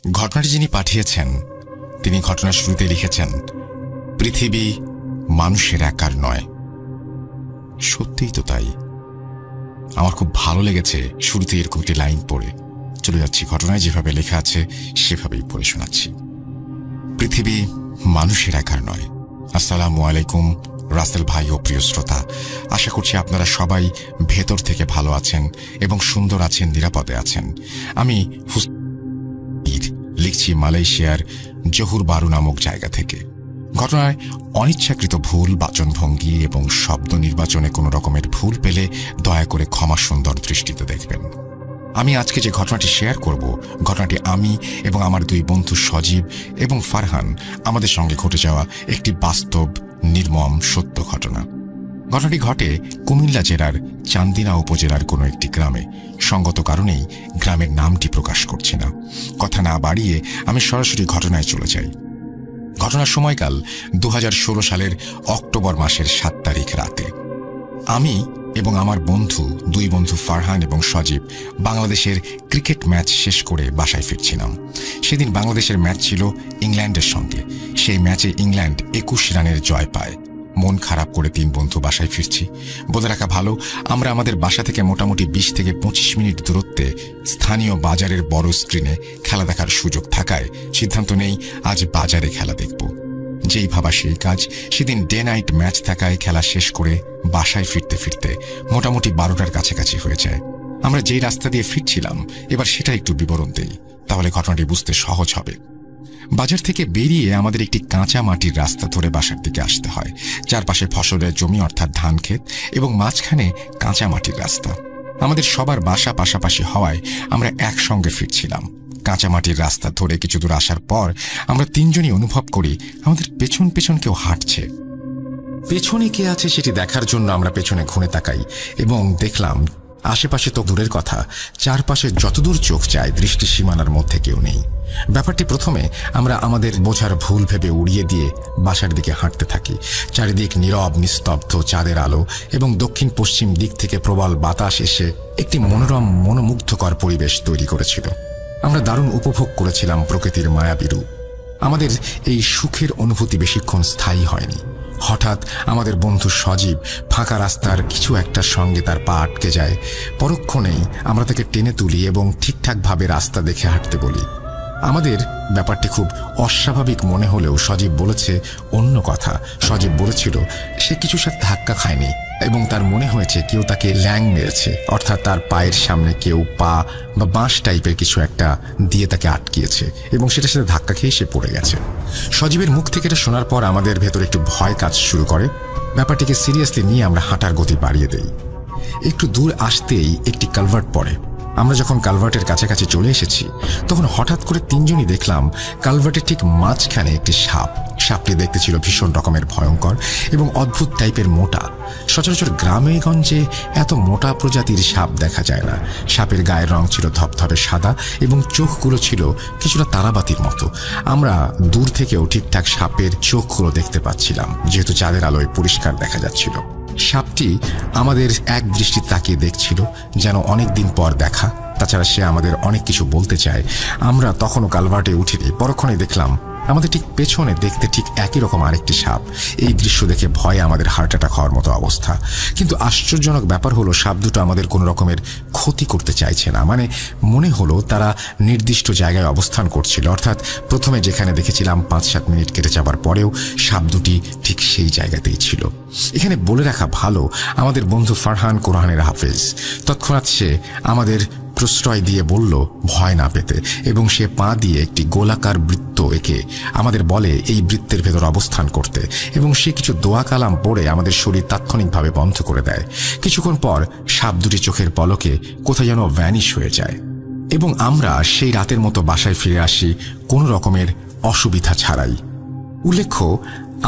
ঘটনাটি যিনি পাঠিয়েছেন তিনি ঘটনার শুরুতে লিখেছেন, পৃথিবী মানুষের একার নয়। সত্যিই তো তাই। আমার খুব ভালো লেগেছে শুরুতে এরকম একটি লাইন পড়ে। চলে যাচ্ছি ঘটনায় যেভাবে লেখা আছে সেভাবেই পড়ে শোনাচ্ছি। পৃথিবী মানুষের একার নয়। আসসালামু আলাইকুম রাসেল ভাই ও প্রিয় শ্রোতা, আশা করছি আপনারা সবাই ভেতর থেকে ভালো আছেন এবং সুন্দর আছেন, নিরাপদে আছেন। আমি লিখছি মালয়েশিয়ার জহুর বারু নামক জায়গা থেকে। ঘটনায় অনিচ্ছাকৃত ভুল বাচনভঙ্গি এবং শব্দ নির্বাচনে কোনো রকমের ভুল পেলে দয়া করে ক্ষমা সুন্দর দৃষ্টিতে দেখবেন। আমি আজকে যে ঘটনাটি শেয়ার করব, ঘটনাটি আমি এবং আমার দুই বন্ধু সজীব এবং ফারহান আমাদের সঙ্গে ঘটে যাওয়া একটি বাস্তব নির্মম সত্য ঘটনা। ঘটনাটি ঘটে কুমিল্লা জেলার চান্দিনা উপজেলার কোনো একটি গ্রামে। সঙ্গত কারণেই গ্রামের নামটি প্রকাশ করছি না। কথা না বাড়িয়ে আমি সরাসরি ঘটনায় চলে যাই। ঘটনার সময়কাল 2016 সালের অক্টোবর মাসের 7 তারিখ রাতে। আমি এবং আমার দুই বন্ধু ফারহান এবং সজীব বাংলাদেশের ক্রিকেট ম্যাচ শেষ করে বাসায় ফিরছিলাম। সেদিন বাংলাদেশের ম্যাচ ছিল ইংল্যান্ডের সঙ্গে। সেই ম্যাচে ইংল্যান্ড 21 রানের জয় পায়। মন খারাপ করে 3 বন্ধু বাসায় ফিরছি। বলে রাখা ভালো, আমরা আমাদের বাসা থেকে মোটামুটি 20 থেকে 25 মিনিট দূরত্বে স্থানীয় বাজারের বড় স্ক্রিনে খেলা দেখার সুযোগ থাকায় সিদ্ধান্ত নেই আজ বাজারে খেলা দেখব। যেই ভাবা সেই কাজ। সেদিন ডে নাইট ম্যাচ থাকায় খেলা শেষ করে বাসায় ফিরতে ফিরতে মোটামুটি 12টার কাছাকাছি হয়ে যায়। আমরা যেই রাস্তা দিয়ে ফিরছিলাম এবার সেটা একটু বিবরণ দেই, তাহলে ঘটনাটি বুঝতে সহজ হবে। বাজার থেকে বেরিয়ে আমাদের একটি কাঁচা মাটির রাস্তা ধরে বাসার দিকে আসতে হয়। চারপাশে ফসলের জমি অর্থাৎ ধান ক্ষেত এবং মাঝখানে কাঁচা মাটির রাস্তা। আমাদের সবার বাসা পাশাপাশি হওয়ায় আমরা একসঙ্গে ফিরছিলাম। কাঁচা মাটির রাস্তা ধরে কিছু দূর আসার পর আমরা 3 জনই অনুভব করি আমাদের পেছন পেছন কেউ হাঁটছে। পেছনে কে আছে সেটি দেখার জন্য আমরা পেছনে ঘুরে তাকাই এবং দেখলাম আশেপাশে তো দূরের কথা, চারপাশে যতদূর চোখ যায় দৃষ্টি সীমানার মধ্যে কেউ নেই। ব্যাপারটি প্রথমে আমরা আমাদের বোঝার ভুল ভেবে উড়িয়ে দিয়ে বাসার দিকে হাঁটতে থাকি। চারিদিক নীরব নিস্তব্ধ, চাঁদের আলো এবং দক্ষিণ পশ্চিম দিক থেকে প্রবল বাতাস এসে একটি মনোরম মনোমুগ্ধকর পরিবেশ তৈরি করেছিল। আমরা দারুণ উপভোগ করেছিলাম প্রকৃতির মায়াবী রূপ। আমাদের এই সুখের অনুভূতি বেশিক্ষণ স্থায়ী হয়নি। হঠাৎ আমাদের বন্ধু সজীব ফাঁকা রাস্তার কিছু একটার সঙ্গে তার পা আটকে যায়। পরক্ষণেই আমরা তাকে টেনে তুলি এবং ঠিকঠাকভাবে রাস্তা দেখে হাঁটতে বলি। আমাদের ব্যাপারটি খুব অস্বাভাবিক মনে হলেও সজীব বলেছে অন্য কথা। সজীব বলেছিল সে কিছুর সাথে ধাক্কা খায়নি এবং তার মনে হয়েছে কেউ তাকে ল্যাং মেরেছে, অর্থাৎ তার পায়ের সামনে কেউ পা বা বাঁশ টাইপের কিছু একটা দিয়ে তাকে আটকিয়েছে এবং সেটার সাথে ধাক্কা খেয়ে সে পড়ে গেছে। সজীবের মুখ থেকে এটা শোনার পর আমাদের ভেতরে একটু ভয় কাজ শুরু করে। ব্যাপারটিকে সিরিয়াসলি নিয়ে আমরা হাঁটার গতি বাড়িয়ে দেই। একটু দূর আসতেই একটি কালভার্ট পড়ে। আমরা যখন কালভার্টের কাছাকাছি চলে এসেছি তখন হঠাৎ করে 3 জনই দেখলাম কালভার্টের ঠিক মাঝখানে একটি সাপ। সাপটি দেখতে ছিল ভীষণ রকমের ভয়ঙ্কর এবং অদ্ভুত টাইপের মোটা। সচরাচর গ্রামে গঞ্জে এত মোটা প্রজাতির সাপ দেখা যায় না। সাপের গায়ের রং ছিল ধপধপে সাদা এবং চোখগুলো ছিল কিছুটা তারাবাতির মতো। আমরা দূর থেকেও ঠিকঠাক সাপের চোখগুলো দেখতে পাচ্ছিলাম, যেহেতু চাঁদের আলোয় পরিষ্কার দেখা যাচ্ছিল। সাপটি আমাদের এক দৃষ্টি তাকিয়ে দেখছিল, যেন অনেক দিন পর দেখা। তাছাড়া সে আমাদের অনেক কিছু বলতে চায়। আমরা তখনও কালভার্টে উঠিনি। পরক্ষণে দেখলাম আমাদের ঠিক পেছনে দেখতে ঠিক একই রকম আরেকটি সাপ। এই দৃশ্য দেখে ভয়ে আমাদের হার্ট অ্যাটাক হওয়ার মতো অবস্থা। কিন্তু আশ্চর্যজনক ব্যাপার হলো সাপ দুটো আমাদের কোনো রকমের ক্ষতি করতে চাইছে না। মানে মনে হলো তারা নির্দিষ্ট জায়গায় অবস্থান করছিল, অর্থাৎ প্রথমে যেখানে দেখেছিলাম 5-7 মিনিট কেটে যাবার পরেও সাপ দুটি ঠিক সেই জায়গাতেই ছিল। এখানে বলে রাখা ভালো, আমাদের বন্ধু ফারহান কোরআনের হাফেজ। তৎক্ষণাৎ সে আমাদের প্রশ্রয় দিয়ে বলল ভয় না পেতে এবং সে পা দিয়ে একটি গোলাকার বৃত্ত এঁকে আমাদের বলে এই বৃত্তের ভেতর অবস্থান করতে এবং সে কিছু দোয়া কালাম পড়ে আমাদের শরীর তাৎক্ষণিকভাবে বন্ধ করে দেয়। কিছুক্ষণ পর সাপ দুটি চোখের পলকে কোথায় যেন ভ্যানিশ হয়ে যায় এবং আমরা সেই রাতের মতো বাসায় ফিরে আসি কোনো রকমের অসুবিধা ছাড়াই। উল্লেখ্য,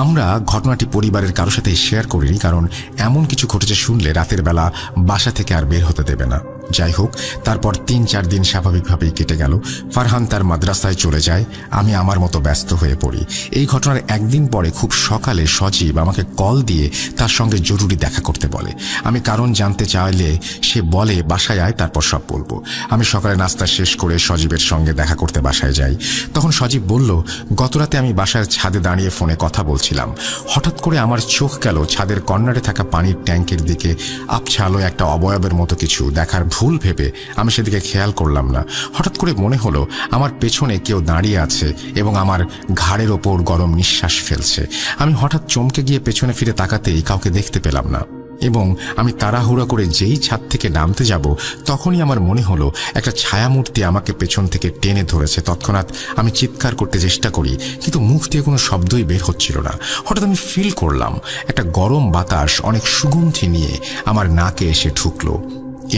আমরা ঘটনাটি পরিবারের কারোর সাথে শেয়ার করিনি, কারণ এমন কিছু ঘটেছে শুনলে রাতের বেলা বাসা থেকে আর বের হতে দেবে না। যাই হোক, তারপর ৩-৪ দিন স্বাভাবিকভাবেই কেটে গেল। ফারহান তার মাদ্রাসায় চলে যায়, আমি আমার মতো ব্যস্ত হয়ে পড়ি। এই ঘটনার একদিন পরে খুব সকালে সজীব আমাকে কল দিয়ে তার সঙ্গে জরুরি দেখা করতে বলে। আমি কারণ জানতে চাইলে সে বলে বাসায় আয়, তারপর সব বলবো। আমি সকালে নাস্তা শেষ করে সজীবের সঙ্গে দেখা করতে বাসায় যাই। তখন সজীব বলল, গতরাতে আমি বাসার ছাদে দাঁড়িয়ে ফোনে কথা বলছিলাম, হঠাৎ করে আমার চোখ গেল ছাদের কর্নারে থাকা পানির ট্যাঙ্কের দিকে। আবছা আলোয় একটা অবয়বের মতো কিছু দেখার ভুল ভেবে আমি সেদিকে খেয়াল করলাম না। হঠাৎ করে মনে হলো আমার পেছনে কেউ দাঁড়িয়ে আছে এবং আমার ঘাড়ের ওপর গরম নিঃশ্বাস ফেলছে। আমি হঠাৎ চমকে গিয়ে পেছনে ফিরে তাকাতেই কাউকে দেখতে পেলাম না এবং আমি তাড়াহুড়া করে যেই ছাদ থেকে নামতে যাব তখনই আমার মনে হলো একটা ছায়ামূর্তি আমাকে পেছন থেকে টেনে ধরেছে। তৎক্ষণাৎ আমি চিৎকার করতে চেষ্টা করি, কিন্তু মুখ দিয়ে কোনো শব্দই বের হচ্ছিল না। হঠাৎ আমি ফিল করলাম একটা গরম বাতাস অনেক সুগন্ধি নিয়ে আমার নাকে এসে ঢুকলো।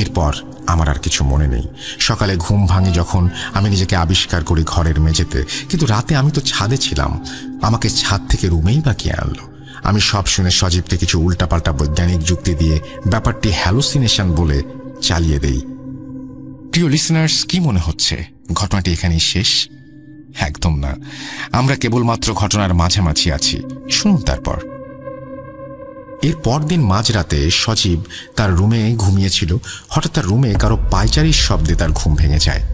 এরপর আমার আর কিছু মনে নেই। সকালে ঘুম ভাঙে যখন আমি নিজেকে আবিষ্কার করি ঘরের মেঝেতে, কিন্তু রাতে আমি তো ছাদে ছিলাম, আমাকে ছাদ থেকে রুমেই বা কে আনলো? আমি সব শুনে সজীবকে কিছু উল্টাপাল্টা বৈজ্ঞানিক যুক্তি দিয়ে ব্যাপারটি হ্যালুসিনেশন বলে চালিয়ে দেই। প্রিয় লিসনার্স, কি মনে হচ্ছে ঘটনাটি এখানেই শেষ? একদম না, আমরা কেবলমাত্র ঘটনার মাঝামাঝি আছি। শুনুন তারপর। এর পরদিন মাঝরাতে সজীব তার রুমে ঘুমিয়েছিল। হঠাৎ তার রুমে কারো পায়চারির শব্দে তার ঘুম ভেঙে যায়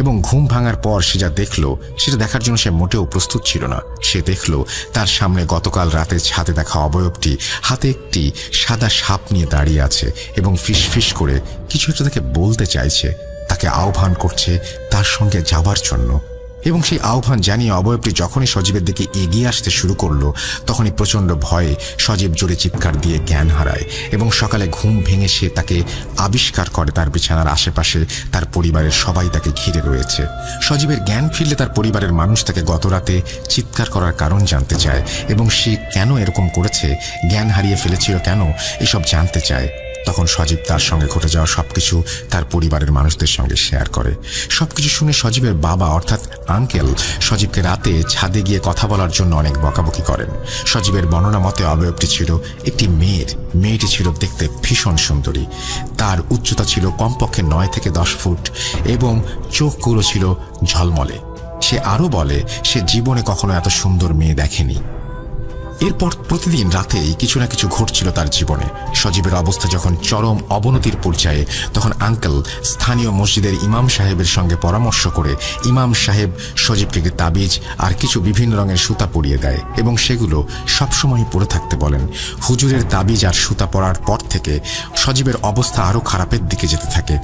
এবং ঘুম ভাঙার পর সে যা দেখল সেটা দেখার জন্য সে মোটেও প্রস্তুত ছিল না। সে দেখল তার সামনে গতকাল রাতে ছাদে দেখা অবয়বটি হাতে একটি সাদা সাপ নিয়ে দাঁড়িয়ে আছে এবং ফিসফিস করে কিছু একটা তাকে বলতে চাইছে, তাকে আহ্বান করছে তার সঙ্গে যাবার জন্য। এবং সেই আহ্বান জানিয়ে অবয়বটি যখনই সজীবের দিকে এগিয়ে আসতে শুরু করলো তখনই প্রচণ্ড ভয়ে সজীব জোরে চিৎকার দিয়ে জ্ঞান হারায় এবং সকালে ঘুম ভেঙে সে তাকে আবিষ্কার করে তার বিছানার আশেপাশে তার পরিবারের সবাই তাকে ঘিরে রয়েছে। সজীবের জ্ঞান ফিরলে তার পরিবারের মানুষ তাকে গতরাতে চিৎকার করার কারণ জানতে চায় এবং সে কেন এরকম করেছে, জ্ঞান হারিয়ে ফেলেছিল কেন, এসব জানতে চায়। তখন সজীব তার সঙ্গে ঘটে যাওয়া সবকিছু তার পরিবারের মানুষদের সঙ্গে শেয়ার করে। সবকিছু শুনে সজীবের বাবা অর্থাৎ আঙ্কেল সজীবকে রাতে ছাদে গিয়ে কথা বলার জন্য অনেক বকাবকি করেন। সজীবের বর্ণনা মতে অবয়বটি ছিল একটি মেয়েটি ছিল দেখতে ভীষণ সুন্দরী। তার উচ্চতা ছিল কমপক্ষে 9 থেকে 10 ফুট এবং চোখগুলো ছিল ঝলমলে। সে আরও বলে সে জীবনে কখনো এত সুন্দর মেয়ে দেখেনি। এরপর প্রতিদিন রাতেই কিছু না কিছু ঘটছিল তার জীবনে। সজীবের অবস্থা যখন চরম অবনতির পর্যায়ে তখন আঙ্কেল স্থানীয় মসজিদের ইমাম সাহেবের সঙ্গে পরামর্শ করে ইমাম সাহেব সজীবকে একটি তাবিজ আর কিছু বিভিন্ন রঙের সুতা পরিয়ে দেয় এবং সেগুলো সবসময় পরে থাকতে বলেন। হুজুরের তাবিজ আর সুতা পরার পর থেকে সজীবের অবস্থা আরও খারাপের দিকে যেতে থাকে।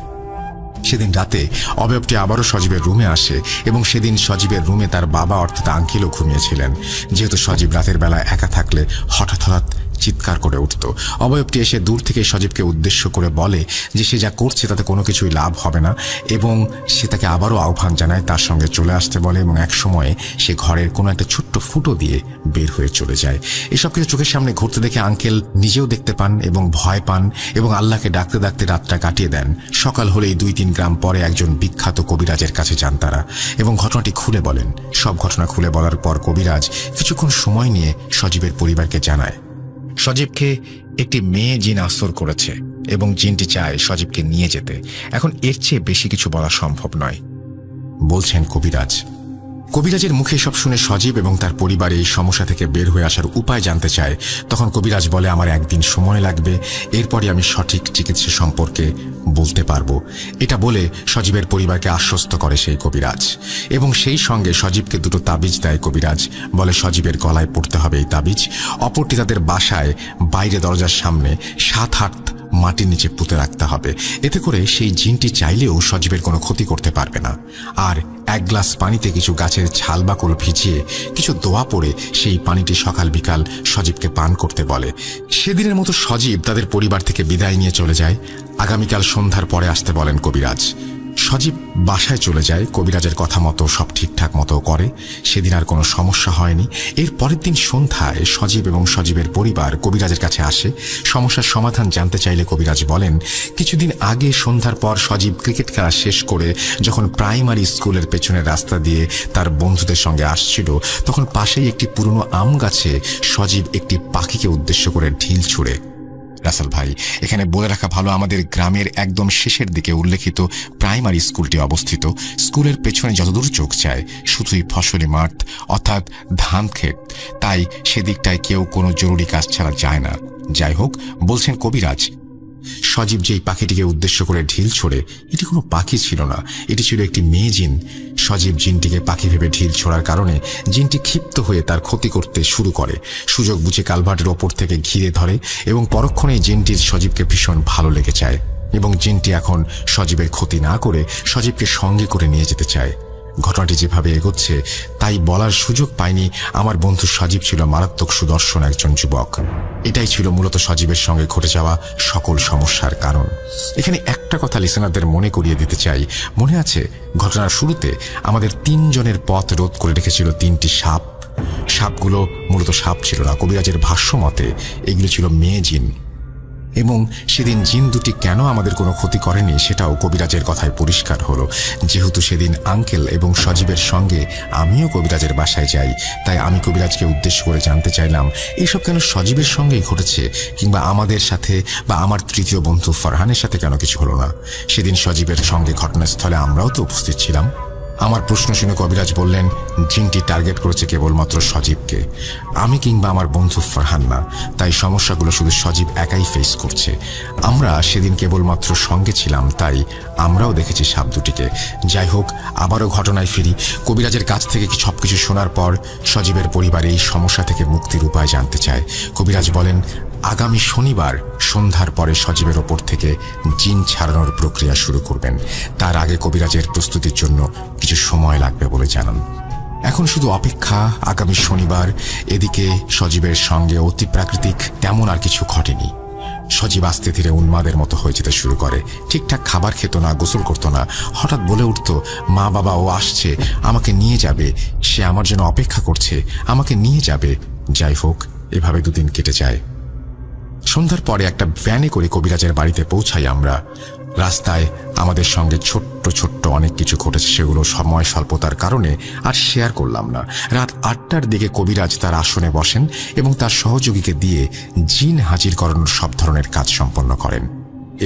সেদিন রাতে অবয়বটি আবারও সজীবের রুমে আসে এবং সেদিন সজীবের রুমে তার বাবা অর্থাৎ আঙ্কেলও ঘুমিয়েছিলেন। যেহেতু সজীব রাতের বেলা একা থাকলে হঠাৎ চিৎকার করে উঠত। অবয়বটি এসে দূর থেকে সজীবকে উদ্দেশ্য করে বলে যে সে যা করছে তাতে কোনো কিছুই লাভ হবে না এবং সে তাকে আবারও আহ্বান জানায় তার সঙ্গে চলে আসতে বলে এবং এক সময়ে সে ঘরের কোনো একটা ছোট্ট ফুটো দিয়ে বের হয়ে চলে যায়। এসব কিছু চোখের সামনে ঘুরতে দেখে আঙ্কেল নিজেও দেখতে পান এবং ভয় পান এবং আল্লাহকে ডাকতে ডাকতে রাতটা কাটিয়ে দেন। সকাল হলেই 2-3 গ্রাম পরে একজন বিখ্যাত কবিরাজের কাছে যান তারা এবং ঘটনাটি খুলে বলেন। সব ঘটনা খুলে বলার পর কবিরাজ কিছুক্ষণ সময় নিয়ে সজীবের পরিবারকে জানায় সজীবকে একটি মেয়ে জিন আসর করেছে এবং জিনটি চায় সজীবকে নিয়ে যেতে। এখন এর চেয়ে বেশি কিছু বলা সম্ভব নয়, বলছেন কবিরাজ। কবিরাজের মুখে সব শুনে সজীব এবং তার পরিবার এই সমস্যা থেকে বের হয়ে আসার উপায় জানতে চায়। তখন কবিরাজ বলে আমার একদিন সময় লাগবে, এরপরই আমি সঠিক চিকিৎসা সম্পর্কে বলতে পারবো। এটা বলে সজীবের পরিবারকে আশ্বস্ত করে সেই কবিরাজ এবং সেই সঙ্গে সজীবকে 2টো তাবিজ দেয় কবিরাজ। বলে সজীবের গলায় পড়তে হবে এই তাবিজ, অপরটি তাদের বাসায় বাইরে দরজার সামনে 7 হাত মাটির নিচে পুঁতে রাখতে হবে। এতে করে সেই জিনটি চাইলেও সজীবের কোনো ক্ষতি করতে পারবে না। আর 1 গ্লাস পানিতে কিছু গাছের ছাল বাকল ভিজিয়ে কিছু দোয়া পড়ে সেই পানিটি সকাল বিকাল সজীবকে পান করতে বলে। সেদিনের মতো সজীব তাদের পরিবার থেকে বিদায় নিয়ে চলে যায়। আগামীকাল সন্ধ্যার পরে আসতে বলেন কবিরাজ। সজীব বাসায় চলে যায়, কবিরাজের কথা মতো সব ঠিকঠাক মতো করে। সেদিন আর কোনো সমস্যা হয়নি। এর পরের দিন সন্ধ্যায় সজীব এবং সজীবের পরিবার কবিরাজের কাছে আসে সমস্যার সমাধান জানতে চাইলে কবিরাজ বলেন কিছুদিন আগে সন্ধ্যার পর সজীব ক্রিকেট খেলা শেষ করে যখন প্রাইমারি স্কুলের পেছনের রাস্তা দিয়ে তার বন্ধুদের সঙ্গে আসছিল তখন পাশেই একটি পুরনো আম গাছে সজীব একটি পাখিকে উদ্দেশ্য করে ঢিল ছুঁড়ে। রাসেল ভাই, এখানে বলে রাখা ভালো, আমাদের গ্রামের একদম শেষের দিকে উল্লেখিত প্রাইমারি স্কুলটি অবস্থিত। স্কুলের পেছনে যতদূর চোখ যায় শুধুই ফসলি মাঠ, অর্থাৎ ধান ক্ষেত। তাই সেদিকটায় কেউ কোনো জরুরি কাজ ছাড়া যায় না। যাই হোক, বলছেন কবিরাজ, সজীব যেই পাখিটিকে উদ্দেশ্য করে ঢিল ছোড়ে, এটি কোনো পাখি ছিল না, এটি ছিল একটি মেয়ে জিন। সজীব জিনটিকে পাখি ভেবে ঢিল ছোড়ার কারণে জিনটি ক্ষিপ্ত হয়ে তার ক্ষতি করতে শুরু করে। সুযোগ বুঝে কালভার্টের ওপর থেকে ঘিরে ধরে এবং পরক্ষণেই জিনটির সজীবকে ভীষণ ভালো লেগে যায় এবং জিনটি এখন সজীবের ক্ষতি না করে সজীবকে সঙ্গে করে নিয়ে যেতে চায়। ঘটনাটি যেভাবে এগোচ্ছে তাই বলার সুযোগ পায়নি আমার বন্ধু সজীব ছিল মারাত্মক সুদর্শন একজন যুবক। এটাই ছিল মূলত সজীবের সঙ্গে ঘটে যাওয়া সকল সমস্যার কারণ। এখানে একটা কথা লিসেনারদের মনে করিয়ে দিতে চাই। মনে আছে ঘটনার শুরুতে আমাদের 3 জনের পথ রোধ করে রেখেছিল 3টি সাপ। সাপগুলো মূলত সাপ ছিল না, কবিরাজের ভাষ্য মতে এগুলো ছিল মেয়ে জিন। এবং সেদিন জিন দুটি কেন আমাদের কোনো ক্ষতি করেনি সেটাও কবিরাজের কথায় পরিষ্কার হলো। যেহেতু সেদিন আঙ্কেল এবং সজীবের সঙ্গে আমিও কবিরাজের বাসায় যাই, তাই আমি কবিরাজকে উদ্দেশ্য করে জানতে চাইলাম এইসব কেন সজীবের সঙ্গেই ঘটেছে, কিংবা আমাদের সাথে বা আমার তৃতীয় বন্ধু ফরহানের সাথে কেন কিছু হলো না। সেদিন সজীবের সঙ্গে ঘটনাস্থলে আমরাও তো উপস্থিত ছিলাম। আমার প্রশ্ন শুনে কবিরাজ বললেন, জিনটি টার্গেট করেছে কেবলমাত্র সজীবকে, আমি কিংবা আমার বন্ধু ফরহান না। তাই সমস্যাগুলো শুধু সজীব একাই ফেস করছে। আমরা সেদিন কেবলমাত্র সঙ্গে ছিলাম, তাই আমরাও দেখেছি সাপ দুটিকে। যাই হোক, আবারও ঘটনায় ফিরি। কবিরাজের কাছ থেকে সবকিছু শোনার পর সজীবের পরিবার এই সমস্যা থেকে মুক্তির উপায় জানতে চায়। কবিরাজ বলেন, আগামী শনিবার সন্ধ্যার পরে সজীবের ওপর থেকে জিন ছাড়ানোর প্রক্রিয়া শুরু করবেন। তার আগে কবিরাজের প্রস্তুতির জন্য কিছু সময় লাগবে বলে জানান। এখন শুধু অপেক্ষা আগামী শনিবার। এদিকে সজীবের সঙ্গে অতি প্রাকৃতিক তেমন আর কিছু ঘটেনি। সজীব আস্তে ধীরে উন্মাদের মতো হয়ে যেতে শুরু করে। ঠিকঠাক খাবার খেত না, গোসল করতো না। হঠাৎ বলে উঠত, মা বাবা ও আসছে, আমাকে নিয়ে যাবে, সে আমার জন্য অপেক্ষা করছে, আমাকে নিয়ে যাবে। যাই হোক, এভাবে 2 দিন কেটে যায়। সন্ধ্যার পরে একটা ভ্যানে করে কবিরাজের বাড়িতে পৌঁছাই আমরা। রাস্তায় আমাদের সঙ্গে ছোট্ট ছোট্ট অনেক কিছু ঘটেছে, সেগুলো সময় স্বল্পতার কারণে আর শেয়ার করলাম না। রাত 8টার দিকে কবিরাজ তার আসনে বসেন এবং তার সহযোগীকে দিয়ে জিন হাজির করানোর সব ধরনের কাজ সম্পন্ন করেন।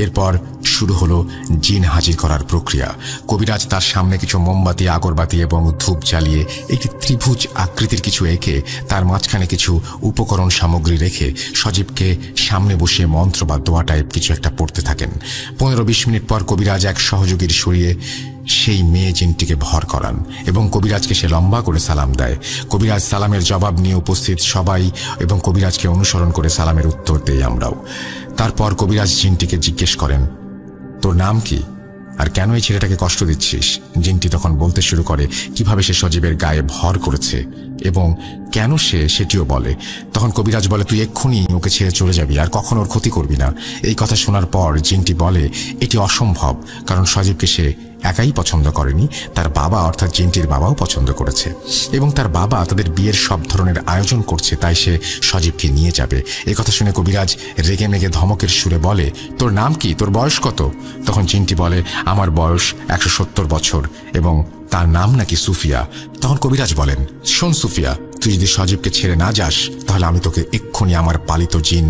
এরপর শুরু হলো জিন হাজির করার প্রক্রিয়া। কবিরাজ তার সামনে কিছু মোমবাতি, আগরবাতি এবং ধূপ জ্বালিয়ে একটি ত্রিভুজ আকৃতির কিছু এঁকে তার মাঝখানে কিছু উপকরণ সামগ্রী রেখে সজীবকে সামনে বসিয়ে মন্ত্র বা দোয়া টাইপ কিছু একটা পড়তে থাকেন। 15-20 মিনিট পর কবিরাজ এক সহযোগীর সরিয়ে সেই মেয়ে জিনটিকে ভর করান এবং কবিরাজকে সে লম্বা করে সালাম দেয়। কবিরাজ সালামের জবাব নিয়ে উপস্থিত সবাই এবং কবিরাজকে অনুসরণ করে সালামের উত্তর দেই আমরাও। তারপর কবিরাজ জিনটিকে জিজ্ঞেস করেন, তোর নাম কি আর কেন এই ছেলেটাকে কষ্ট দিচ্ছিস? জিনটি তখন বলতে শুরু করে কিভাবে সে সজীবের গায়ে ভর করেছে এবং কেন সে সেটিও বলে। তখন কবিরাজ বলে, তুই এক্ষুনি ওকে ছেড়ে চলে যাবি আর কখনো ওর ক্ষতি করবি না। এই কথা শোনার পর জিনটি বলে, এটি অসম্ভব, কারণ সজীবকে সে একাই পছন্দ করেনি, তার বাবা অর্থাৎ জিনটির বাবাও পছন্দ করেছে এবং তার বাবা তাদের বিয়ের সব ধরনের আয়োজন করছে, তাই সে সজীবকে নিয়ে যাবে। এই কথা শুনে কবিরাজ রেগে মেগে ধমকের সুরে বলে, তোর নাম কি, তোর বয়স কত? তখন জিনটি বলে, আমার বয়স 170 বছর এবং তার নাম নাকি সুফিয়া। তখন কবিরাজ বলেন, শোন সুফিয়া, তুই যদি সজীবকে ছেড়ে না যাস তাহলে আমি তোকে এক্ষুনি আমার পালিত জিন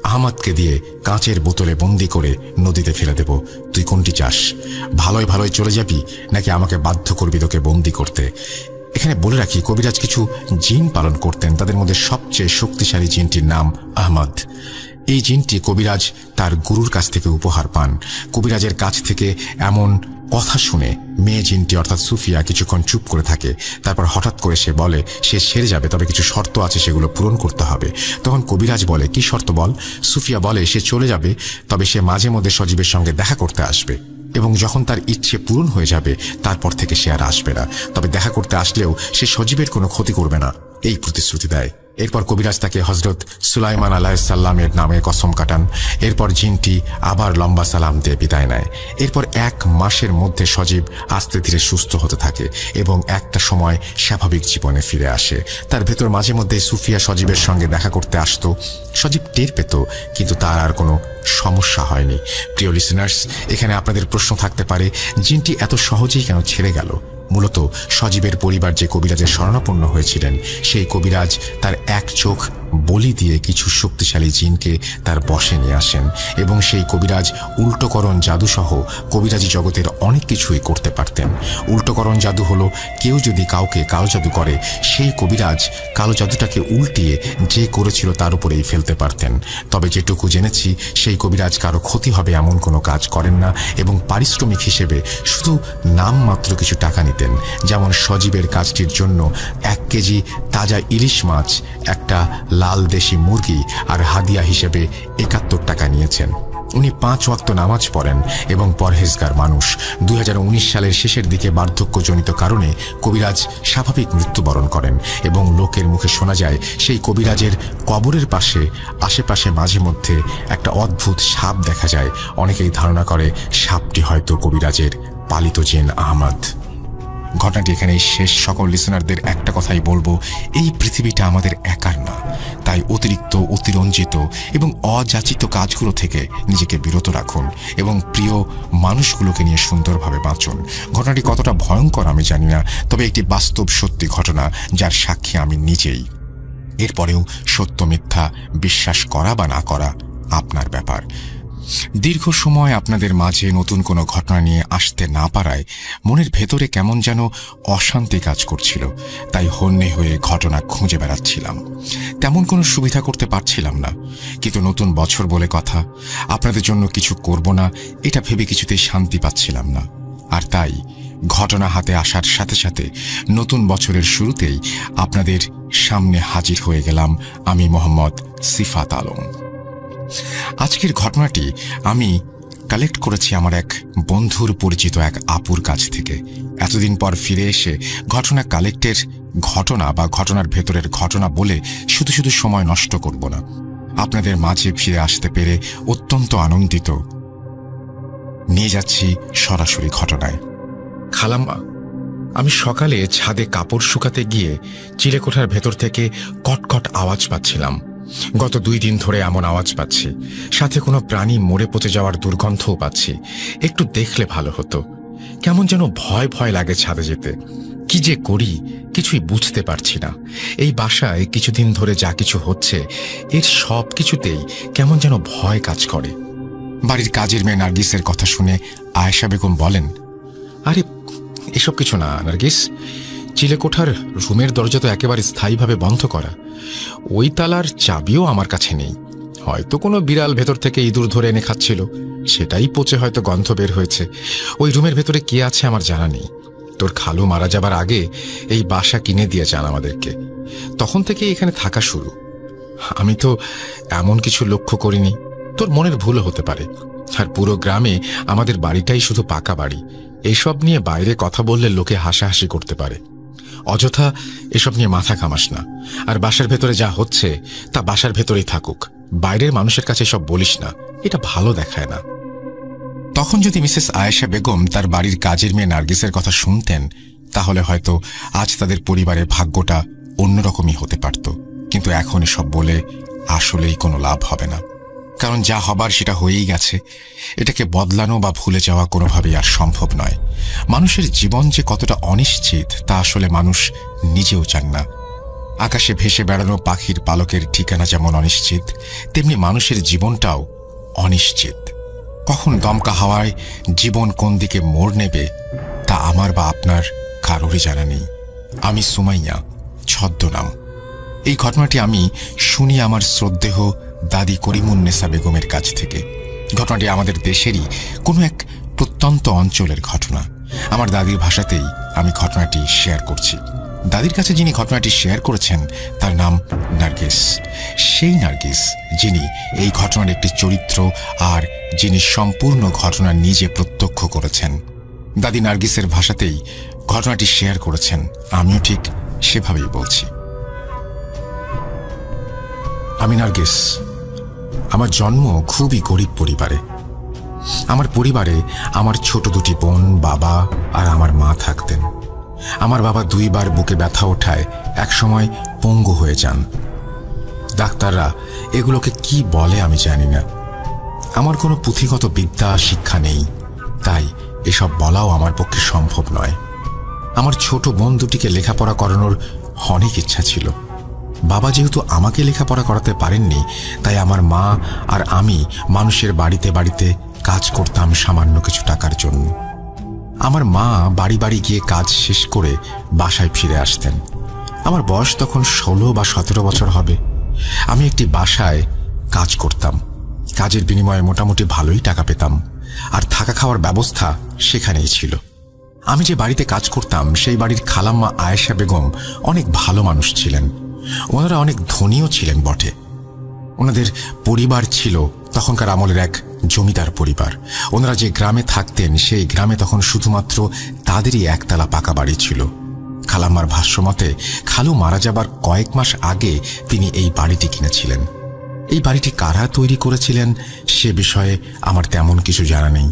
আহমদকে দিয়ে কাঁচের বোতলে বন্দি করে নদীতে ফেলে দেব। তুই কোনটি চাস? ভালোই ভালোই চলে যাবি নাকি আমাকে বাধ্য করবি তোকে বন্দি করতে? এখানে বলে রাখি, কবিরাজ কিছু জিন পালন করতেন, তাদের মধ্যে সবচেয়ে শক্তিশালী জিনটির নাম আহমদ। এই জিনটি কবিরাজ তার গুরুর কাছ থেকে উপহার পান। কবিরাজের কাছ থেকে এমন কথা শুনে মেয়ে জিনটি অর্থাৎ সুফিয়া কিছুক্ষণ চুপ করে থাকে। তারপর হঠাৎ করে সে বলে সে ছেড়ে যাবে, তবে কিছু শর্ত আছে, সেগুলো পূরণ করতে হবে। তখন কবিরাজ বলে, কি শর্ত বল? সুফিয়া বলে, সে চলে যাবে, তবে সে মাঝে মধ্যে সজীবের সঙ্গে দেখা করতে আসবে এবং যখন তার ইচ্ছে পূরণ হয়ে যাবে তারপর থেকে সে আর আসবে না, তবে দেখা করতে আসলেও সে সজীবের কোনো ক্ষতি করবে না, এই প্রতিশ্রুতি দেয়। এরপর কবিরাজ তাকে হজরত সুলাইমান আলাইহিসসালামের নামে কসম কাটান। এরপর জিনটি আবার লম্বা সালাম দিয়ে বিদায় নেয়। এরপর 1 মাসের মধ্যে সজীব আস্তে ধীরে সুস্থ হতে থাকে এবং একটা সময় স্বাভাবিক জীবনে ফিরে আসে। তার ভেতর মাঝে মধ্যে সুফিয়া সজীবের সঙ্গে দেখা করতে আসতো। সজীব টের পেত, কিন্তু তার আর কোনো সমস্যা হয়নি। প্রিয় লিসেনার্স, এখানে আপনাদের প্রশ্ন থাকতে পারে, জিনটি এত সহজেই কেন ছেড়ে গেল? মূলত সজীবের পরিবার যে কবিরাজের শরণাপন্ন হয়েছিলেন সেই কবিরাজ তার এক চোখ বলি দিয়ে কিছু শক্তিশালী জিনকে তার বশে নিয়ে আসেন এবং সেই কবিরাজ উল্টোকরণ জাদুসহ কবিরাজি জগতের অনেক কিছুই করতে পারতেন। উল্টোকরণ জাদু হলো কেউ যদি কাউকে কালো জাদু করে সেই কবিরাজ কালো জাদুটাকে উল্টিয়ে যে করেছিল তার উপরেই ফেলতে পারতেন। তবে যেটুকু জেনেছি সেই কবিরাজ কারো ক্ষতি হবে এমন কোনো কাজ করেন না এবং পারিশ্রমিক হিসেবে শুধু নামমাত্র কিছু টাকা নিতেন। যেমন সজীবের কাজটির জন্য 1 কেজি তাজা ইলিশ মাছ, একটা লাল দেশি মুরগি আর হাদিয়া হিসেবে 71 টাকা নিয়েছেন। উনি 5 ওয়াক্ত নামাজ পড়েন এবং পরহেজগার মানুষ। 2019 সালের শেষের দিকে বার্ধক্যজনিত কারণে কবিরাজ স্বাভাবিক মৃত্যুবরণ করেন এবং লোকের মুখে শোনা যায় সেই কবিরাজের কবরের পাশে আশেপাশে মাঝে মধ্যে একটা অদ্ভুত সাপ দেখা যায়। অনেকেই ধারণা করে সাপটি হয়তো কবিরাজের পালিত জিন আহমদ। ঘটনাটি এখানেই শেষ। সকল লিসনারদের একটা কথাই বলবো, এই পৃথিবীটা আমাদের একার না, তাই অতিরিক্ত, অতিরঞ্জিত এবং অযাচিত কাজগুলো থেকে নিজেকে বিরত রাখুন এবং প্রিয় মানুষগুলোকে নিয়ে সুন্দরভাবে বাঁচুন। ঘটনাটি কতটা ভয়ঙ্কর আমি জানি না, তবে একটি বাস্তব সত্যি ঘটনা যার সাক্ষী আমি নিজেই। এরপরেও সত্য মিথ্যা বিশ্বাস করা বা না করা আপনার ব্যাপার। দীর্ঘ সময় আপনাদের মাঝে নতুন কোনো ঘটনা নিয়ে আসতে না পারায় মনের ভেতরে কেমন যেন অশান্তি কাজ করছিল, তাই হন্যে হয়ে ঘটনা খুঁজে বেড়াচ্ছিলাম। তেমন কোনো সুবিধা করতে পারছিলাম না, কিন্তু নতুন বছর বলে কথা, আপনাদের জন্য কিছু করব না এটা ভেবে কিছুতেই শান্তি পাচ্ছিলাম না। আর তাই ঘটনা হাতে আসার সাথে সাথে নতুন বছরের শুরুতেই আপনাদের সামনে হাজির হয়ে গেলাম আমি মোহাম্মদ সিফাত আলম। আজকের ঘটনাটি আমি কালেক্ট করেছি আমার এক বন্ধুর পরিচিত এক আপুর কাছ থেকে। এতদিন পর ফিরে এসে ঘটনা কালেক্টের ঘটনা বা ঘটনার ভেতরের ঘটনা বলে শুধু শুধু সময় নষ্ট করব না। আপনাদের মাঝে ফিরে আসতে পেরে অত্যন্ত আনন্দিত। নিয়ে যাচ্ছি সরাসরি ঘটনায়। খালাম্মা, আমি সকালে ছাদে কাপড় শুকাতে গিয়ে চিলেকোঠার ভেতর থেকে কটকট আওয়াজ পাচ্ছিলাম। গত 2 দিন ধরে এমন আওয়াজ পাচ্ছি, সাথে কোনো প্রাণী মরে পচে যাওয়ার দুর্গন্ধও পাচ্ছি। একটু দেখলে ভালো হতো। কেমন যেন ভয় ভয় লাগে ছাদে যেতে। কি যে করি কিছুই বুঝতে পারছি না। এই বাসায় কিছুদিন ধরে যা কিছু হচ্ছে এর সব কিছুতেই কেমন যেন ভয় কাজ করে। বাড়ির কাজের মেয়ে নার্গিসের কথা শুনে আয়েশা বেগম বলেন, আরে এসব কিছু না নার্গিস, চিলেকোঠার রুমের দরজা তো একেবারে স্থায়ীভাবে বন্ধ করা। ওই তালার চাবিও আমার কাছে নেই। হয়তো কোনো বিড়াল ভেতর থেকে ইঁদুর ধরে এনে খাচ্ছিল, সেটাই পচে হয়তো গন্ধ বের হয়েছে। ওই রুমের ভেতরে কে আছে আমার জানা নেই। তোর খালু মারা যাবার আগে এই বাসা কিনে দিয়েছেন আমাদেরকে, তখন থেকে এখানে থাকা শুরু। আমি তো এমন কিছু লক্ষ্য করিনি, তোর মনের ভুলও হতে পারে। আর পুরো গ্রামে আমাদের বাড়িটাই শুধু পাকা বাড়ি। এইসব নিয়ে বাইরে কথা বললে লোকে হাসাহাসি করতে পারে। অযথা এসব নিয়ে মাথা ঘামাস না। আর বাসার ভেতরে যা হচ্ছে তা বাসার ভেতরেই থাকুক, বাইরের মানুষের কাছে সব বলিস না, এটা ভালো দেখায় না। তখন যদি মিসেস আয়েশা বেগম তার বাড়ির কাজের মেয়ে নার্গিসের কথা শুনতেন, তাহলে হয়তো আজ তাদের পরিবারের ভাগ্যটা অন্যরকমই হতে পারত। কিন্তু এখন এসব বলে আসলেই কোনো লাভ হবে না, কারণ যা হবার সেটা হয়েই গেছে। এটাকে বদলানো বা ভুলে যাওয়া কোনোভাবেই আর সম্ভব নয়। মানুষের জীবন যে কতটা অনিশ্চিত তা আসলে মানুষ নিজেও চান না। আকাশে ভেসে বেড়ানো পাখির পালকের ঠিকানা যেমন অনিশ্চিত, তেমনি মানুষের জীবনটাও অনিশ্চিত। কখন দমকা হাওয়ায় জীবন কোন দিকে মোড় নেবে তা আমার বা আপনার কারোরই জানা নেই। আমি সুমাইয়া, ছদ্মনাম। এই ঘটনাটি আমি শুনি আমার শ্রদ্ধেয় দাদি করিমুন্নেসা বেগমের কাছ থেকে। ঘটনাটি আমাদের দেশেরই কোনো এক প্রত্যন্ত অঞ্চলের ঘটনা। আমার দাদির ভাষাতেই আমি ঘটনাটি শেয়ার করছি। দাদির কাছে যিনি ঘটনাটি শেয়ার করেছেন তার নাম নার্গিস। সেই নার্গিস যিনি এই ঘটনার একটি চরিত্র আর যিনি সম্পূর্ণ ঘটনা নিজে প্রত্যক্ষ করেছেন। দাদি নার্গিসের ভাষাতেই ঘটনাটি শেয়ার করেছেন, আমিও ঠিক সেভাবেই বলছি। আমি নার্গিস। আমার জন্ম খুবই গরিব পরিবারে। আমার পরিবারে আমার ছোট 2টি বোন, বাবা আর আমার মা থাকতেন। আমার বাবা 2 বার বুকে ব্যথা ওঠায় একসময় পঙ্গু হয়ে যান। ডাক্তাররা এগুলোকে কি বলে আমি জানি না। আমার কোনো পুঁথিগত বিদ্যা শিক্ষা নেই, তাই এসব বলাও আমার পক্ষে সম্ভব নয়। আমার ছোট বোন 2টিকে লেখাপড়া করানোর অনেক ইচ্ছা ছিল। বাবা যেহেতু আমাকে লেখাপড়া করাতে পারেননি, তাই আমার মা আর আমি মানুষের বাড়িতে বাড়িতে কাজ করতাম সামান্য কিছু টাকার জন্য। আমার মা বাড়ি বাড়ি গিয়ে কাজ শেষ করে বাসায় ফিরে আসতেন। আমার বয়স তখন 16 বা 17 বছর হবে। আমি একটি বাসায় কাজ করতাম। কাজের বিনিময়ে মোটামুটি ভালোই টাকা পেতাম, আর থাকা খাওয়ার ব্যবস্থা সেখানেই ছিল। আমি যে বাড়িতে কাজ করতাম সেই বাড়ির খালাম্মা আয়েশা বেগম অনেক ভালো মানুষ ছিলেন। ওনারা অনেক ধনীও ছিলেন বটে। ওনাদের পরিবার ছিল তখনকার আমলের এক জমিদার পরিবার। ওনারা যে গ্রামে থাকতেন সেই গ্রামে তখন শুধুমাত্র তাদেরই একতলা পাকা বাড়ি ছিল। খালাম্মার ভাষ্যমতে খালু মারা যাবার কয়েক মাস আগে তিনি এই বাড়িটি কিনেছিলেন। এই বাড়িটি কারা তৈরি করেছিলেন সে বিষয়ে আমার তেমন কিছু জানা নেই।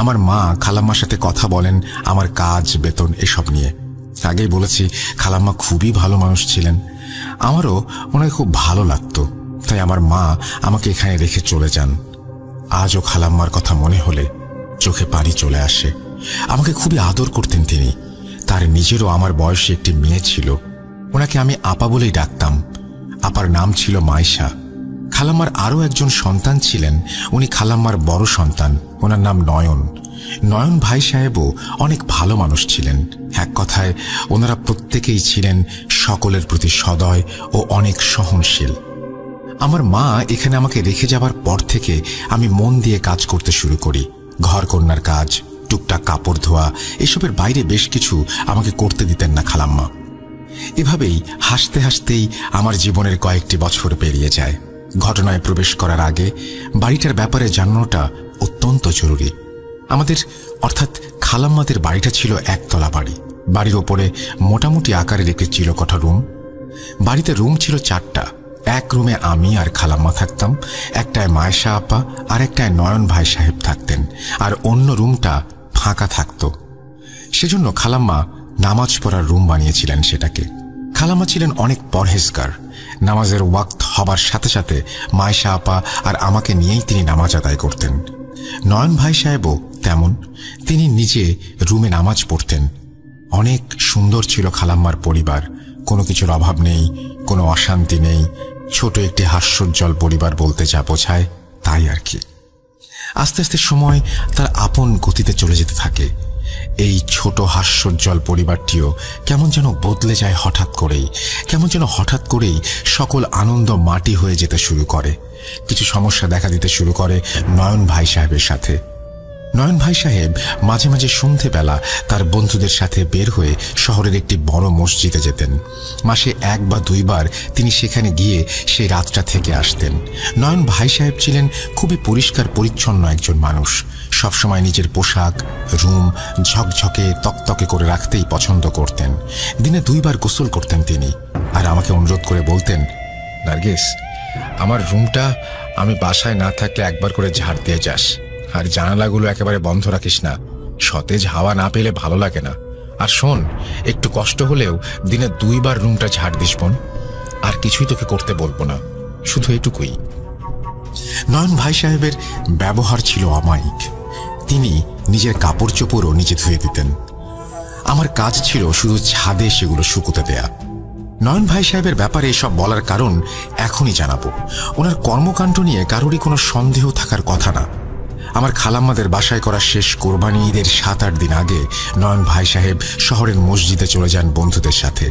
আমার মা খালাম্মার সাথে কথা বলেন আমার কাজ, বেতন এসব নিয়ে। আগেই বলেছি খালাম্মা খুবই ভালো মানুষ ছিলেন। আমারও ওনাকে খুব ভালো লাগতো, তাই আমার মা আমাকে এখানে রেখে চলে যান। আজও খালাম্মার কথা মনে হলে চোখে পানি চলে আসে। আমাকে খুবই আদর করতেন তিনি। তার নিজেরও আমার বয়সী একটি মেয়ে ছিল। ওনাকে আমি আপা বলেই ডাকতাম। আপার নাম ছিল মাইশা। খালাম্মার আরও একজন সন্তান ছিলেন। উনি খালাম্মার বড় সন্তান। ওনার নাম নয়ন। নয়ন ভাই সাহেবও অনেক ভালো মানুষ ছিলেন। এক কথায় ওনারা প্রত্যেকেই ছিলেন সকলের প্রতি সদয় ও অনেক সহনশীল। আমার মা এখানে আমাকে রেখে যাবার পর থেকে আমি মন দিয়ে কাজ করতে শুরু করি। ঘর কন্যার কাজ, টুকটাক কাপড় ধোয়া, এসবের বাইরে বেশ কিছু আমাকে করতে দিতেন না খালাম্মা। এভাবেই হাসতে হাসতেই আমার জীবনের কয়েকটি বছর পেরিয়ে যায়। ঘটনায় প্রবেশ করার আগে বাড়িটার ব্যাপারে জানানোটা অত্যন্ত জরুরি। আমাদের অর্থাৎ খালাম্মাদের বাড়িটা ছিল একতলা বাড়ি। বাড়ির ওপরে মোটামুটি আকারের একটি চিরকোঠা রুম। বাড়িতে রুম ছিল 4টা। এক রুমে আমি আর খালাম্মা থাকতাম, একটায় মায়েশা আপা আর একটায় নয়ন ভাই সাহেব থাকতেন, আর অন্য রুমটা ফাঁকা থাকত। সেজন্য খালাম্মা নামাজ পড়ার রুম বানিয়েছিলেন সেটাকে। খালাম্মা ছিলেন অনেক পরহেজগার। নামাজের ওয়াক্ত হবার সাথে সাথে মায়েশা আপা আর আমাকে নিয়েই তিনি নামাজ আদায় করতেন। নয়ন ভাই সাহেবও তেমন। তিনি নিজে রুমে নামাজ পড়তেন। অনেক সুন্দর ছিল খালাম্মার পরিবার। কোনো কিছুর অভাব নেই, কোনো অশান্তি নেই। ছোট একটি হাস্যোজ্জ্বল পরিবার বলতে যা বোঝায় তাই আর কি। আস্তে আস্তে সময় তার আপন গতিতে চলে যেতে থাকে। এই ছোট হাস্যোজ্জ্বল পরিবারটিও কেমন যেন বদলে যায় হঠাৎ করেই। কেমন যেন হঠাৎ করেই সকল আনন্দ মাটি হয়ে যেতে শুরু করে। কিছু সমস্যা দেখা দিতে শুরু করে নয়ন ভাই সাহেবের সাথে। নয়ন ভাই সাহেব মাঝে মাঝে সন্ধেবেলা তার বন্ধুদের সাথে বের হয়ে শহরের একটি বড় মসজিদে যেতেন। মাসে 1 বা 2 বার তিনি সেখানে গিয়ে সেই রাতটা থেকে আসতেন। নয়ন ভাই সাহেব ছিলেন খুবই পরিষ্কার পরিচ্ছন্ন একজন মানুষ। সবসময় নিজের পোশাক, রুম ঝকঝকে তকতকে করে রাখতেই পছন্দ করতেন। দিনে 2 বার গোসল করতেন তিনি, আর আমাকে অনুরোধ করে বলতেন, নার্গিস, আমার রুমটা আমি বাসায় না থাকলে একবার করে ঝাড় দিয়ে যাস, আর জানালাগুলো একেবারে বন্ধ রাখিস না। সতেজ হাওয়া না পেলে ভালো লাগে না। আর শোন, একটু কষ্ট হলেও দিনে 2 বার রুমটা ঝাড় দিস বোন। আর কিছুই তোকে করতে বলবো না, শুধু এটুকুই। নয়ন ভাই সাহেবের ব্যবহার ছিল অমায়িক। তিনি নিজের কাপড় চোপড়ও নিজে ধুয়ে দিতেন। আমার কাজ ছিল শুধু ছাদে সেগুলো শুকুতে দেয়া। নয়ন ভাই সাহেবের ব্যাপারে এসব বলার কারণ এখনই জানাবো। ওনার কর্মকাণ্ড নিয়ে কারোরই কোনো সন্দেহ থাকার কথা না। আমার খালাম্মাদের বাসায় করা শেষ কোরবানি ঈদের 7-8 দিন আগে নয়ন ভাই সাহেব শহরের মসজিদে চলে যান বন্ধুদের সাথে।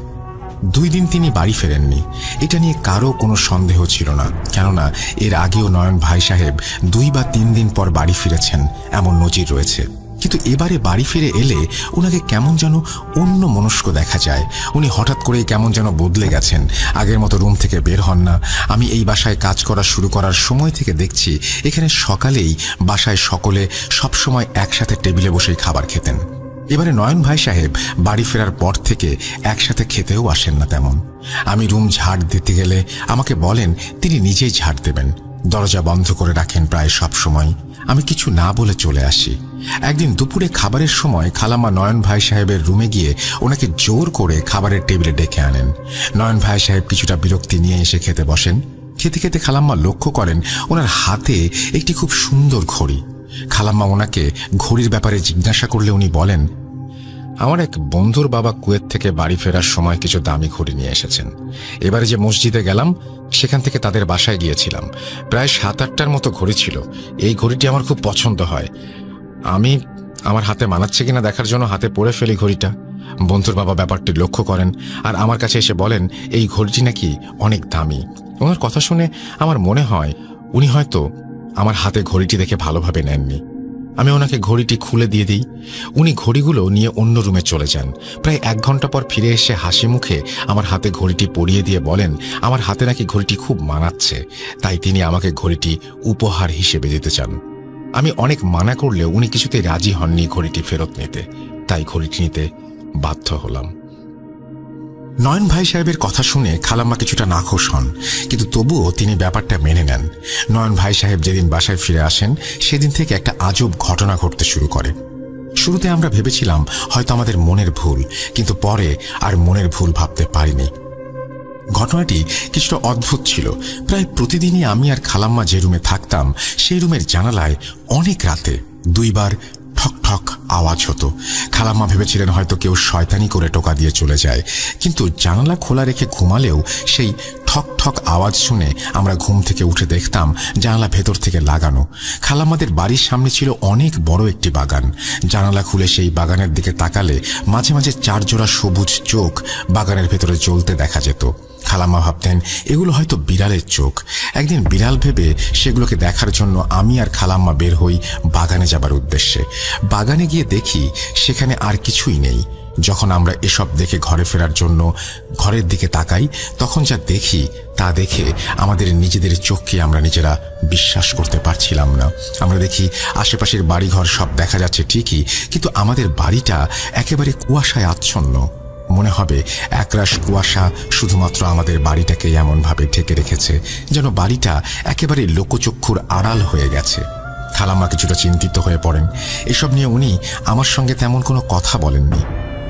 2 দিন তিনি বাড়ি ফেরেননি। এটা নিয়ে কারো কোনো সন্দেহ ছিল না, কেননা এর আগেও নয়ন ভাই সাহেব 2 বা 3 দিন পর বাড়ি ফিরেছেন, এমন নজির রয়েছে। কিন্তু এবারে বাড়ি ফিরে এলে ওনাকে কেমন যেন অন্য মনস্ক দেখা যায়। উনি হঠাৎ করেই কেমন যেন বদলে গেছেন। আগের মতো রুম থেকে বের হন না। আমি এই বাসায় কাজ করা শুরু করার সময় থেকে দেখছি এখানে সকালেই বাসায় সকলে সবসময় একসাথে টেবিলে বসেই খাবার খেতেন। এবারে নয়ন ভাই সাহেব বাড়ি ফেরার পর থেকে একসাথে খেতেও আসেন না তেমন। আমি রুম ঝাড় দিতে গেলে আমাকে বলেন তিনি নিজেই ঝাড় দেবেন। দরজা বন্ধ করে রাখেন প্রায় সব সময়। আমি কিছু না বলে চলে আসি। একদিন দুপুরে খাবারের সময় খালাম্মা নয়ন ভাই সাহেবের রুমে গিয়ে ওনাকে জোর করে খাবারের টেবিলে ডেকে আনেন। নয়ন ভাই সাহেব কিছুটা বিরক্তি নিয়ে এসে খেতে বসেন। খেতে খেতে খালাম্মা লক্ষ্য করেন ওনার হাতে একটি খুব সুন্দর ঘড়ি। খালাম্মা ওনাকে ঘড়ির ব্যাপারে জিজ্ঞাসা করলে উনি বলেন, আমার এক বন্ধুর বাবা কুয়েত থেকে বাড়ি ফেরার সময় কিছু দামি ঘড়ি নিয়ে এসেছেন। এবারে যে মসজিদে গেলাম সেখান থেকে তাদের বাসায় গিয়েছিলাম। প্রায় 7-8টার মতো ঘড়ি ছিল। এই ঘড়িটি আমার খুব পছন্দ হয়। আমি আমার হাতে মানাচ্ছে কিনা দেখার জন্য হাতে পরে ফেলি ঘড়িটা। বন্ধুর বাবা ব্যাপারটি লক্ষ্য করেন আর আমার কাছে এসে বলেন এই ঘড়িটি নাকি অনেক দামি। ওনার কথা শুনে আমার মনে হয় উনি হয়তো আমার হাতে ঘড়িটি দেখে ভালোভাবে নেননি। আমি ওনাকে ঘড়িটি খুলে দিয়ে দিই। উনি ঘড়িগুলো নিয়ে অন্য রুমে চলে যান। প্রায় 1 ঘন্টা পর ফিরে এসে হাসি মুখে আমার হাতে ঘড়িটি পরিয়ে দিয়ে বলেন আমার হাতে নাকি ঘড়িটি খুব মানাচ্ছে, তাই তিনি আমাকে ঘড়িটি উপহার হিসেবে দিতে চান। আমি অনেক মানা করলেও উনি কিছুতেই রাজি হননি ঘড়িটি ফেরত নিতে, তাই ঘড়িটি নিতে বাধ্য হলাম। নয়ন ভাই সাহেবের কথা শুনে খালাম্মা কিছুটা নাখোশ হন, কিন্তু তবুও তিনি ব্যাপারটা মেনে নেন। নয়ন ভাই সাহেব যেদিন বাসায় ফিরে আসেন সেদিন থেকে একটা আজব ঘটনা ঘটতে শুরু করে। শুরুতে আমরা ভেবেছিলাম হয়তো আমাদের মনের ভুল, কিন্তু পরে আর মনের ভুল ভাবতে পারিনি। ঘটনাটি কিছুটা অদ্ভুত ছিল। প্রায় প্রতিদিনই আমি আর খালাম্মা যে রুমে থাকতাম সেই রুমের জানালায় অনেক রাতে 2 বার ঠক ঠক আওয়াজ হতো। খালাম্মা ভেবেছিলেন হয়তো কেউ শয়তানি করে টোকা দিয়ে চলে যায়, কিন্তু জানালা খোলা রেখে ঘুমালেও সেই ঠক ঠক আওয়াজ শুনে আমরা ঘুম থেকে উঠে দেখতাম জানালা ভেতর থেকে লাগানো। খালাম্মাদের বাড়ির সামনে ছিল অনেক বড় একটি বাগান। জানালা খুলে সেই বাগানের দিকে তাকালে মাঝে মাঝে 4 জোড়া সবুজ চোখ বাগানের ভেতরে জ্বলতে দেখা যেত। খালাম্মা ভাবতেন এগুলো হয়তো বিড়ালের চোখ। একদিন বিড়াল ভেবে সেগুলোকে দেখার জন্য আমি আর খালাম্মা বের হই বাগানে যাবার উদ্দেশ্যে। বাগানে গিয়ে দেখি সেখানে আর কিছুই নেই। যখন আমরা এসব দেখে ঘরে ফেরার জন্য ঘরের দিকে তাকাই তখন যা দেখি তা দেখে আমাদের নিজেদের চোখকে আমরা নিজেরা বিশ্বাস করতে পারছিলাম না। আমরা দেখি আশেপাশের বাড়িঘর সব দেখা যাচ্ছে ঠিকই, কিন্তু আমাদের বাড়িটা একেবারে কুয়াশায় আচ্ছন্ন। মনে হবে একরাশ কুয়াশা শুধুমাত্র আমাদের বাড়িটাকে এমনভাবে ঢেকে রেখেছে যেন বাড়িটা একেবারে লোকচক্ষুর আড়াল হয়ে গেছে। খালাম্মা কিছুটা চিন্তিত হয়ে পড়েন। এসব নিয়ে উনি আমার সঙ্গে তেমন কোনো কথা বলেননি,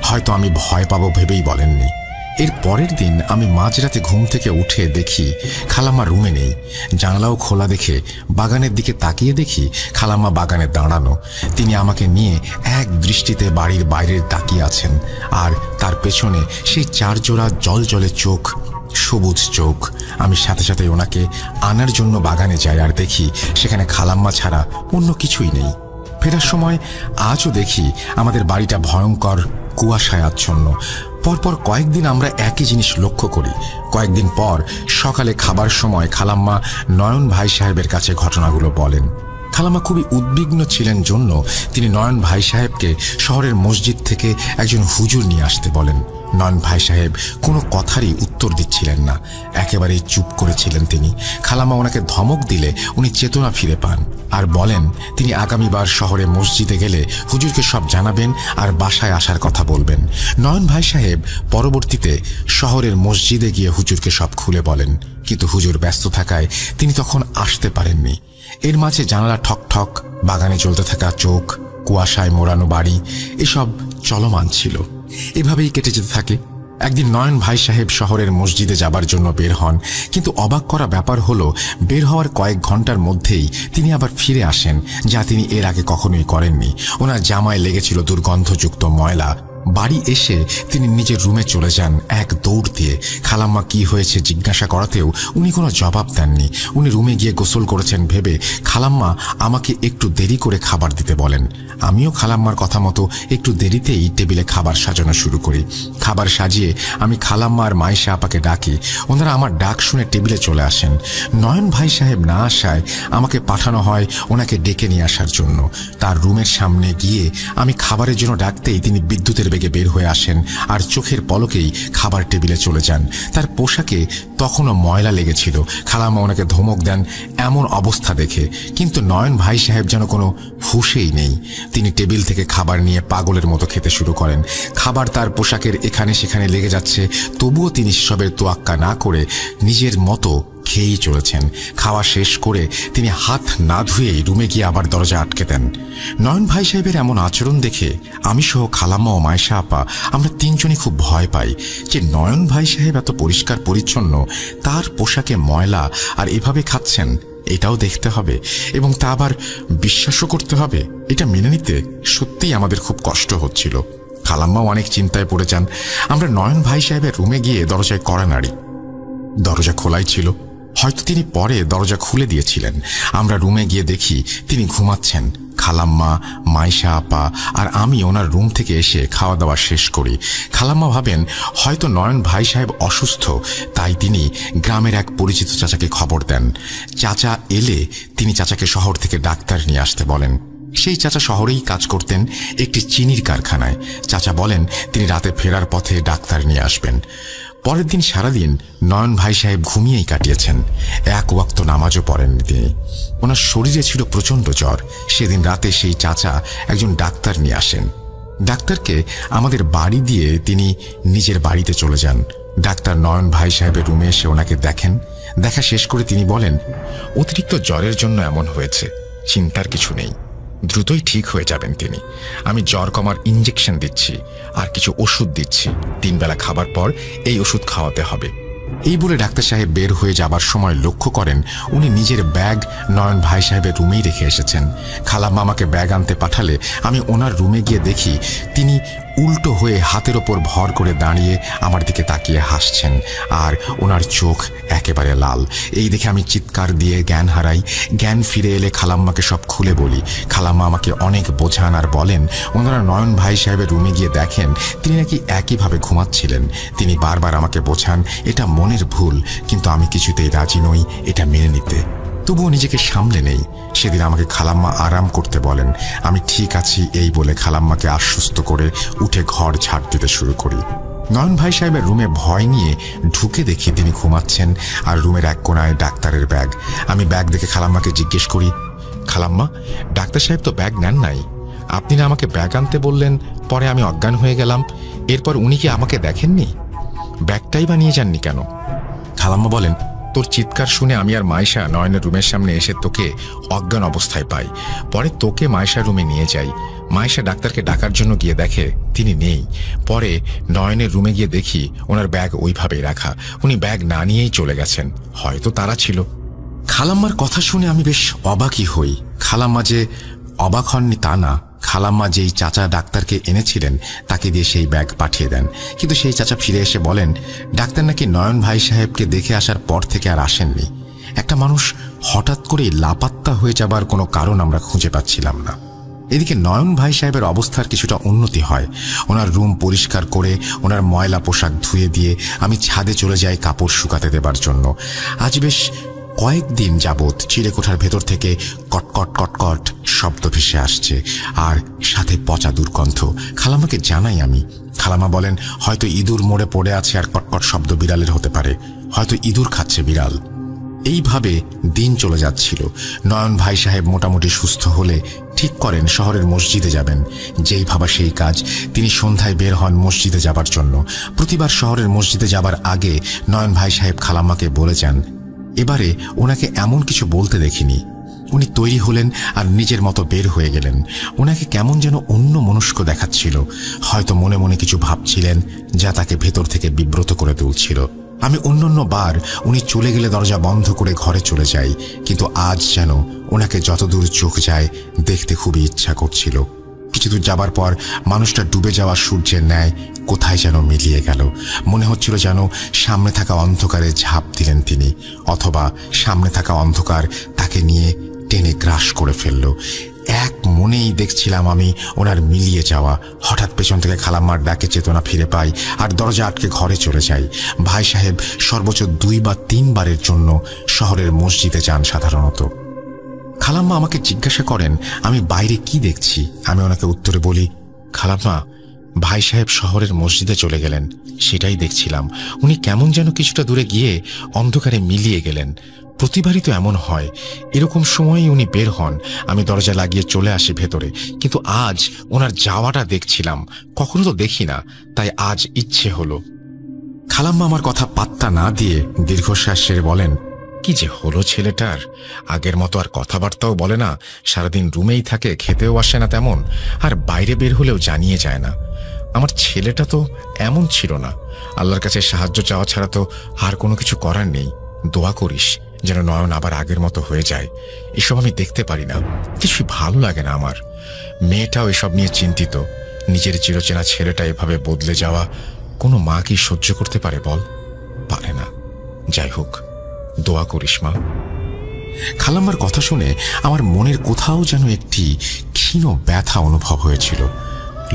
হয়তো আমি ভয় পাবো ভেবেই বলেননি। এর পরের দিন আমি মাঝরাতে ঘুম থেকে উঠে দেখি খালাম্মা রুমে নেই। জানালাও খোলা দেখে বাগানের দিকে তাকিয়ে দেখি খালাম্মা বাগানে দাঁড়ানো। তিনি আমাকে নিয়ে এক দৃষ্টিতে বাড়ির বাইরে তাকিয়ে আছেন, আর তার পেছনে সেই 4 জোড়া জলজলে চোখ, সবুজ চোখ। আমি সাথে সাথে ওনাকে আনার জন্য বাগানে যাই আর দেখি সেখানে খালাম্মা ছাড়া অন্য কিছুই নেই। ফেরার সময় আজও দেখি আমাদের বাড়িটা ভয়ঙ্কর কুয়াশায় আচ্ছন্ন। পরপর কয়েকদিন আমরা একই জিনিস লক্ষ্য করি। কয়েকদিন পর সকালে খাবার সময় খালাম্মা নয়ন ভাই সাহেবের কাছে ঘটনাগুলো বলেন। খালাম্মা খুবই উদ্বিগ্ন ছিলেন জন্য তিনি নয়ন ভাই সাহেবকে শহরের মসজিদ থেকে একজন হুজুর নিয়ে আসতে বলেন। নয়ন ভাই সাহেব কোনো কথারই উত্তর দিচ্ছিলেন না, একেবারেই চুপ করেছিলেন তিনি। খালাম্মা ওনাকে ধমক দিলে উনি চেতনা ফিরে পান আর বলেন তিনি আগামীবার শহরে মসজিদে গেলে হুজুরকে সব জানাবেন আর বাসায় আসার কথা বলবেন। নয়ন ভাই সাহেব পরবর্তীতে শহরের মসজিদে গিয়ে হুজুরকে সব খুলে বলেন, কিন্তু হুজুর ব্যস্ত থাকায় তিনি তখন আসতে পারেননি। এর মাঝে জানালা ঠক ঠক, বাগানে চলতে থাকা চোখ, কুয়াশায় মোড়ানো বাড়ি এসব চলমান ছিল। এভাবেই কেটে যেতে থাকে। একদিন নয়ন ভাই সাহেব শহরের মসজিদে যাবার জন্য বের হন, কিন্তু অবাক করা ব্যাপার হলো বের হওয়ার কয়েক ঘন্টার মধ্যেই তিনি আবার ফিরে আসেন, যা তিনি এর আগে কখনোই করেননি। ওনার জামায় লেগেছিল দুর্গন্ধযুক্ত ময়লা। বাড়ি এসে তিনি নিজের রুমে চলে যান এক দৌড় দিয়ে। খালাম্মা কি হয়েছে জিজ্ঞাসা করাতেও উনি কোনো জবাব দেননি। উনি রুমে গিয়ে গোসল করেছেন ভেবে খালাম্মা আমাকে একটু দেরি করে খাবার দিতে বলেন। আমিও খালাম্মার কথা মতো একটু দেরিতেই টেবিলে খাবার সাজানো শুরু করি। খাবার সাজিয়ে আমি খালাম্মা আর মাইশা আপাকে ডাকি। ওনারা আমার ডাক শুনে টেবিলে চলে আসেন। নয়ন ভাই সাহেব না আসায় আমাকে পাঠানো হয় ওনাকে ডেকে নিয়ে আসার জন্য। তার রুমের সামনে গিয়ে আমি খাবারের জন্য ডাকতেই তিনি বিদ্যুতের বেগে বের হয়ে আসেন আর চোখের পলকেই খাবার টেবিলে চলে যান। তার পোশাকে তখনও ময়লা লেগেছিল। খালাম্মা ওনাকে ধমক দেন এমন অবস্থা দেখে, কিন্তু নয়ন ভাই সাহেব যেন কোনো হুঁশেই নেই। তিনি টেবিল থেকে খাবার নিয়ে পাগলের মতো খেতে শুরু করেন। খাবার তার পোশাকের এখানে সেখানে লেগে যাচ্ছে, তবুও তিনি সেসবের তোয়াক্কা না করে নিজের মতো খেয়েই চলেছেন। খাওয়া শেষ করে তিনি হাত না ধুয়েই রুমে গিয়ে আবার দরজা আটকে দেন। নয়ন ভাই সাহেবের এমন আচরণ দেখে আমি সহ খালাম্মা ও মাইশা আপা আমরা 3 জনই খুব ভয় পাই যে নয়ন ভাই সাহেব এত পরিষ্কার পরিচ্ছন্ন, তার পোশাকে ময়লা আর এভাবে খাচ্ছেন, এটাও দেখতে হবে এবং তা আবার বিশ্বাসও করতে হবে। এটা মেনে নিতে সত্যিই আমাদের খুব কষ্ট হচ্ছিল। খালাম্মাও অনেক চিন্তায় পড়ে যান। আমরা নয়ন ভাই সাহেবের রুমে গিয়ে দরজায় কড়া নাড়ি। দরজা খোলাই ছিল, হয়তো তিনি পরে দরজা খুলে দিয়েছিলেন। আমরা রুমে গিয়ে দেখি তিনি ঘুমাচ্ছেন। খালাম্মা, মাইশা আপা আর আমি ওনার রুম থেকে এসে খাওয়া দাওয়া শেষ করি। খালাম্মা ভাবেন হয়তো নয়ন ভাই সাহেব অসুস্থ, তাই তিনি গ্রামের এক পরিচিত চাচাকে খবর দেন। চাচা এলে তিনি চাচাকে শহর থেকে ডাক্তার নিয়ে আসতে বলেন। সেই চাচা শহরেই কাজ করতেন, একটি চিনির কারখানায়। চাচা বলেন তিনি রাতে ফেরার পথে ডাক্তার নিয়ে আসবেন। পরের দিন সারাদিন নয়ন ভাই সাহেব ঘুমিয়েই কাটিয়েছেন। এক ওয়াক্ত নামাজও পড়েননি তিনি। ওনার শরীরে ছিল প্রচণ্ড জ্বর। সেদিন রাতে সেই চাচা একজন ডাক্তার নিয়ে আসেন। ডাক্তারকে আমাদের বাড়ি দিয়ে তিনি নিজের বাড়িতে চলে যান। ডাক্তার নয়ন ভাই সাহেবের রুমে এসে ওনাকে দেখেন। দেখা শেষ করে তিনি বলেন, অতিরিক্ত জ্বরের জন্য এমন হয়েছে, চিন্তার কিছু নেই, দ্রুতই ঠিক হয়ে যাবেন তিনি। আমি জ্বর কমার ইঞ্জেকশন দিচ্ছি আর কিছু ওষুধ দিচ্ছি, 3 বেলা খাবার পর এই ওষুধ খাওয়াতে হবে। এই বলে ডাক্তার সাহেব বের হয়ে যাবার সময় লক্ষ্য করেন উনি নিজের ব্যাগ নয়ন ভাই সাহেবের রুমেই রেখে এসেছেন। খালাম্মা আমাকে ব্যাগ আনতে পাঠালে আমি ওনার রুমে গিয়ে দেখি তিনি উল্টো হয়ে হাতের ওপর ভর করে দাঁড়িয়ে আমার দিকে তাকিয়ে হাসছেন, আর ওনার চোখ একেবারে লাল। এই দেখে আমি চিৎকার দিয়ে জ্ঞান হারাই। জ্ঞান ফিরে এলে খালাম্মাকে সব খুলে বলি। খালাম্মা আমাকে অনেক বোঝান আর বলেন ওনারা নয়ন ভাই সাহেবের রুমে গিয়ে দেখেন তিনি নাকি একইভাবে ঘুমাচ্ছিলেন। তিনি বারবার আমাকে বোঝান এটা মনের ভুল, কিন্তু আমি কিছুতেই রাজি নই এটা মেনে নিতে। তবুও নিজেকে সামলে নেই। সেদিন আমাকে খালাম্মা আরাম করতে বলেন। আমি ঠিক আছি এই বলে খালাম্মাকে আশ্বস্ত করে উঠে ঘর ঝাড় দিতে শুরু করি। নয়ন ভাই সাহেবের রুমে ভয় নিয়ে ঢুকে দেখি তিনি ঘুমাচ্ছেন আর রুমের এক কোণায় ডাক্তারের ব্যাগ। আমি ব্যাগ দেখে খালাম্মাকে জিজ্ঞেস করি, খালাম্মা, ডাক্তার সাহেব তো ব্যাগ নেন নাই? আপনি না আমাকে ব্যাগ আনতে বললেন, পরে আমি অজ্ঞান হয়ে গেলাম, এরপর উনি কি আমাকে দেখেননি? ব্যাগটাই বা নিয়ে যাননি কেন? খালাম্মা বলেন, তোর চিৎকার শুনে আমি আর মাইশা নয়নের রুমের সামনে এসে তোকে অজ্ঞান অবস্থায় পাই। পরে তোকে মাইশা রুমে নিয়ে যাই। মাইশা ডাক্তারকে ডাকার জন্য গিয়ে দেখে তিনি নেই। পরে নয়নের রুমে গিয়ে দেখি ওনার ব্যাগ ওইভাবেই রাখা। উনি ব্যাগ না নিয়েই চলে গেছেন, হয়তো তারা ছিল। খালাম্মার কথা শুনে আমি বেশ অবাকই হই। খালাম্মা যে অবাক হননি তা না, খালাম্মা যেই চাচা ডাক্তারকে এনেছিলেন তাকে দিয়ে সেই ব্যাগ পাঠিয়ে দেন। কিন্তু সেই চাচা ফিরে এসে বলেন ডাক্তার নাকি নয়ন ভাই সাহেবকে দেখে আসার পর থেকে আর আসেননি। একটা মানুষ হঠাৎ করেই লাপাত্তা হয়ে যাবার কোনো কারণ আমরা খুঁজে পাচ্ছিলাম না। এদিকে নয়ন ভাই সাহেবের অবস্থার কিছুটা উন্নতি হয়। ওনার রুম পরিষ্কার করে ওনার ময়লা পোশাক ধুয়ে দিয়ে আমি ছাদে চলে যাই কাপড় শুকাতে দেবার জন্য। আজ বেশ কয়েকদিন যাবৎ চিলেকোঠার ভেতর থেকে কটকট কটকট শব্দ ভেসে আসছে, আর সাথে পচা দুর্গন্ধ। খালাম্মাকে জানাই আমি। খালাম্মা বলেন হয়তো ইঁদুর মরে পড়ে আছে আর কটকট শব্দ বিড়ালের হতে পারে, হয়তো ইঁদুর খাচ্ছে বিড়াল। এইভাবে দিন চলে যাচ্ছিল। নয়ন ভাই সাহেব মোটামুটি সুস্থ হলে ঠিক করেন শহরের মসজিদে যাবেন। যেই ভাবা সেই কাজ, তিনি সন্ধ্যায় বের হন মসজিদে যাবার জন্য। প্রতিবার শহরের মসজিদে যাবার আগে নয়ন ভাই সাহেব খালাম্মাকে বলে যান। এবারে ওনাকে এমন কিছু বলতে দেখিনি। উনি তৈরি হলেন আর নিজের মতো বের হয়ে গেলেন। ওনাকে কেমন যেন অন্য মনস্ক দেখাচ্ছিল, হয়তো মনে মনে কিছু ভাবছিলেন যা তাকে ভেতর থেকে বিব্রত করে তুলছিল। আমি অন্য বার উনি চলে গেলে দরজা বন্ধ করে ঘরে চলে যাই, কিন্তু আজ যেন ওনাকে যতদূর চোখ যায় দেখতে খুবই ইচ্ছা করছিল। কিছুদূর যাবার পর মানুষটা ডুবে যাওয়া সূর্যের ন্যায় কোথায় যেন মিলিয়ে গেল। মনে হচ্ছিল যেন সামনে থাকা অন্ধকারে ঝাঁপ দিলেন তিনি, অথবা সামনে থাকা অন্ধকার তাকে নিয়ে টেনে গ্রাস করে ফেলল। এক মনেই দেখছিলাম আমি ওনার মিলিয়ে যাওয়া। হঠাৎ পেছন থেকে খালাম্মার ডাকে চেতনা ফিরে পাই আর দরজা আটকে ঘরে চলে যাই। ভাই সাহেব সর্বোচ্চ 2 বা 3 বারের জন্য শহরের মসজিদে যান সাধারণত। খালাম্মা আমাকে জিজ্ঞাসা করেন আমি বাইরে কি দেখছি। আমি ওনাকে উত্তরে বলি, খালাম্মা, ভাই সাহেব শহরের মসজিদে চলে গেলেন, সেটাই দেখছিলাম। উনি কেমন যেন কিছুটা দূরে গিয়ে অন্ধকারে মিলিয়ে গেলেন। প্রতিবারই তো এমন হয়, এরকম সময়ই উনি বের হন। আমি দরজা লাগিয়ে চলে আসি ভেতরে, কিন্তু আজ ওনার যাওয়াটা দেখছিলাম, কখনো তো দেখি না, তাই আজ ইচ্ছে হলো। খালাম্মা আমার কথা পাত্তা না দিয়ে দীর্ঘশ্বাস ছেড়ে বলেন, কি যে হলো ছেলেটার, আগের মতো আর কথাবার্তাও বলে না, সারাদিন রুমেই থাকে, খেতেও আসে না তেমন, আর বাইরে বের হলেও জানিয়ে যায় না। আমার ছেলেটা তো এমন ছিল না। আল্লাহর কাছে সাহায্য চাওয়া ছাড়া তো আর কোনো কিছু করার নেই। দোয়া করিস যেন নয়ন আবার আগের মতো হয়ে যায়। এসব আমি দেখতে পারি না, কিছুই ভালো লাগে না আমার। মেয়েটাও এসব নিয়ে চিন্তিত। নিজের চিরচেনা ছেলেটা এভাবে বদলে যাওয়া কোনো মা কি সহ্য করতে পারে বল? পারে না। যাই হোক, দোয়া করিস মা। খালাম্মার কথা শুনে আমার মনের কোথাও যেন একটি ক্ষীণ ব্যথা অনুভব হয়েছিল।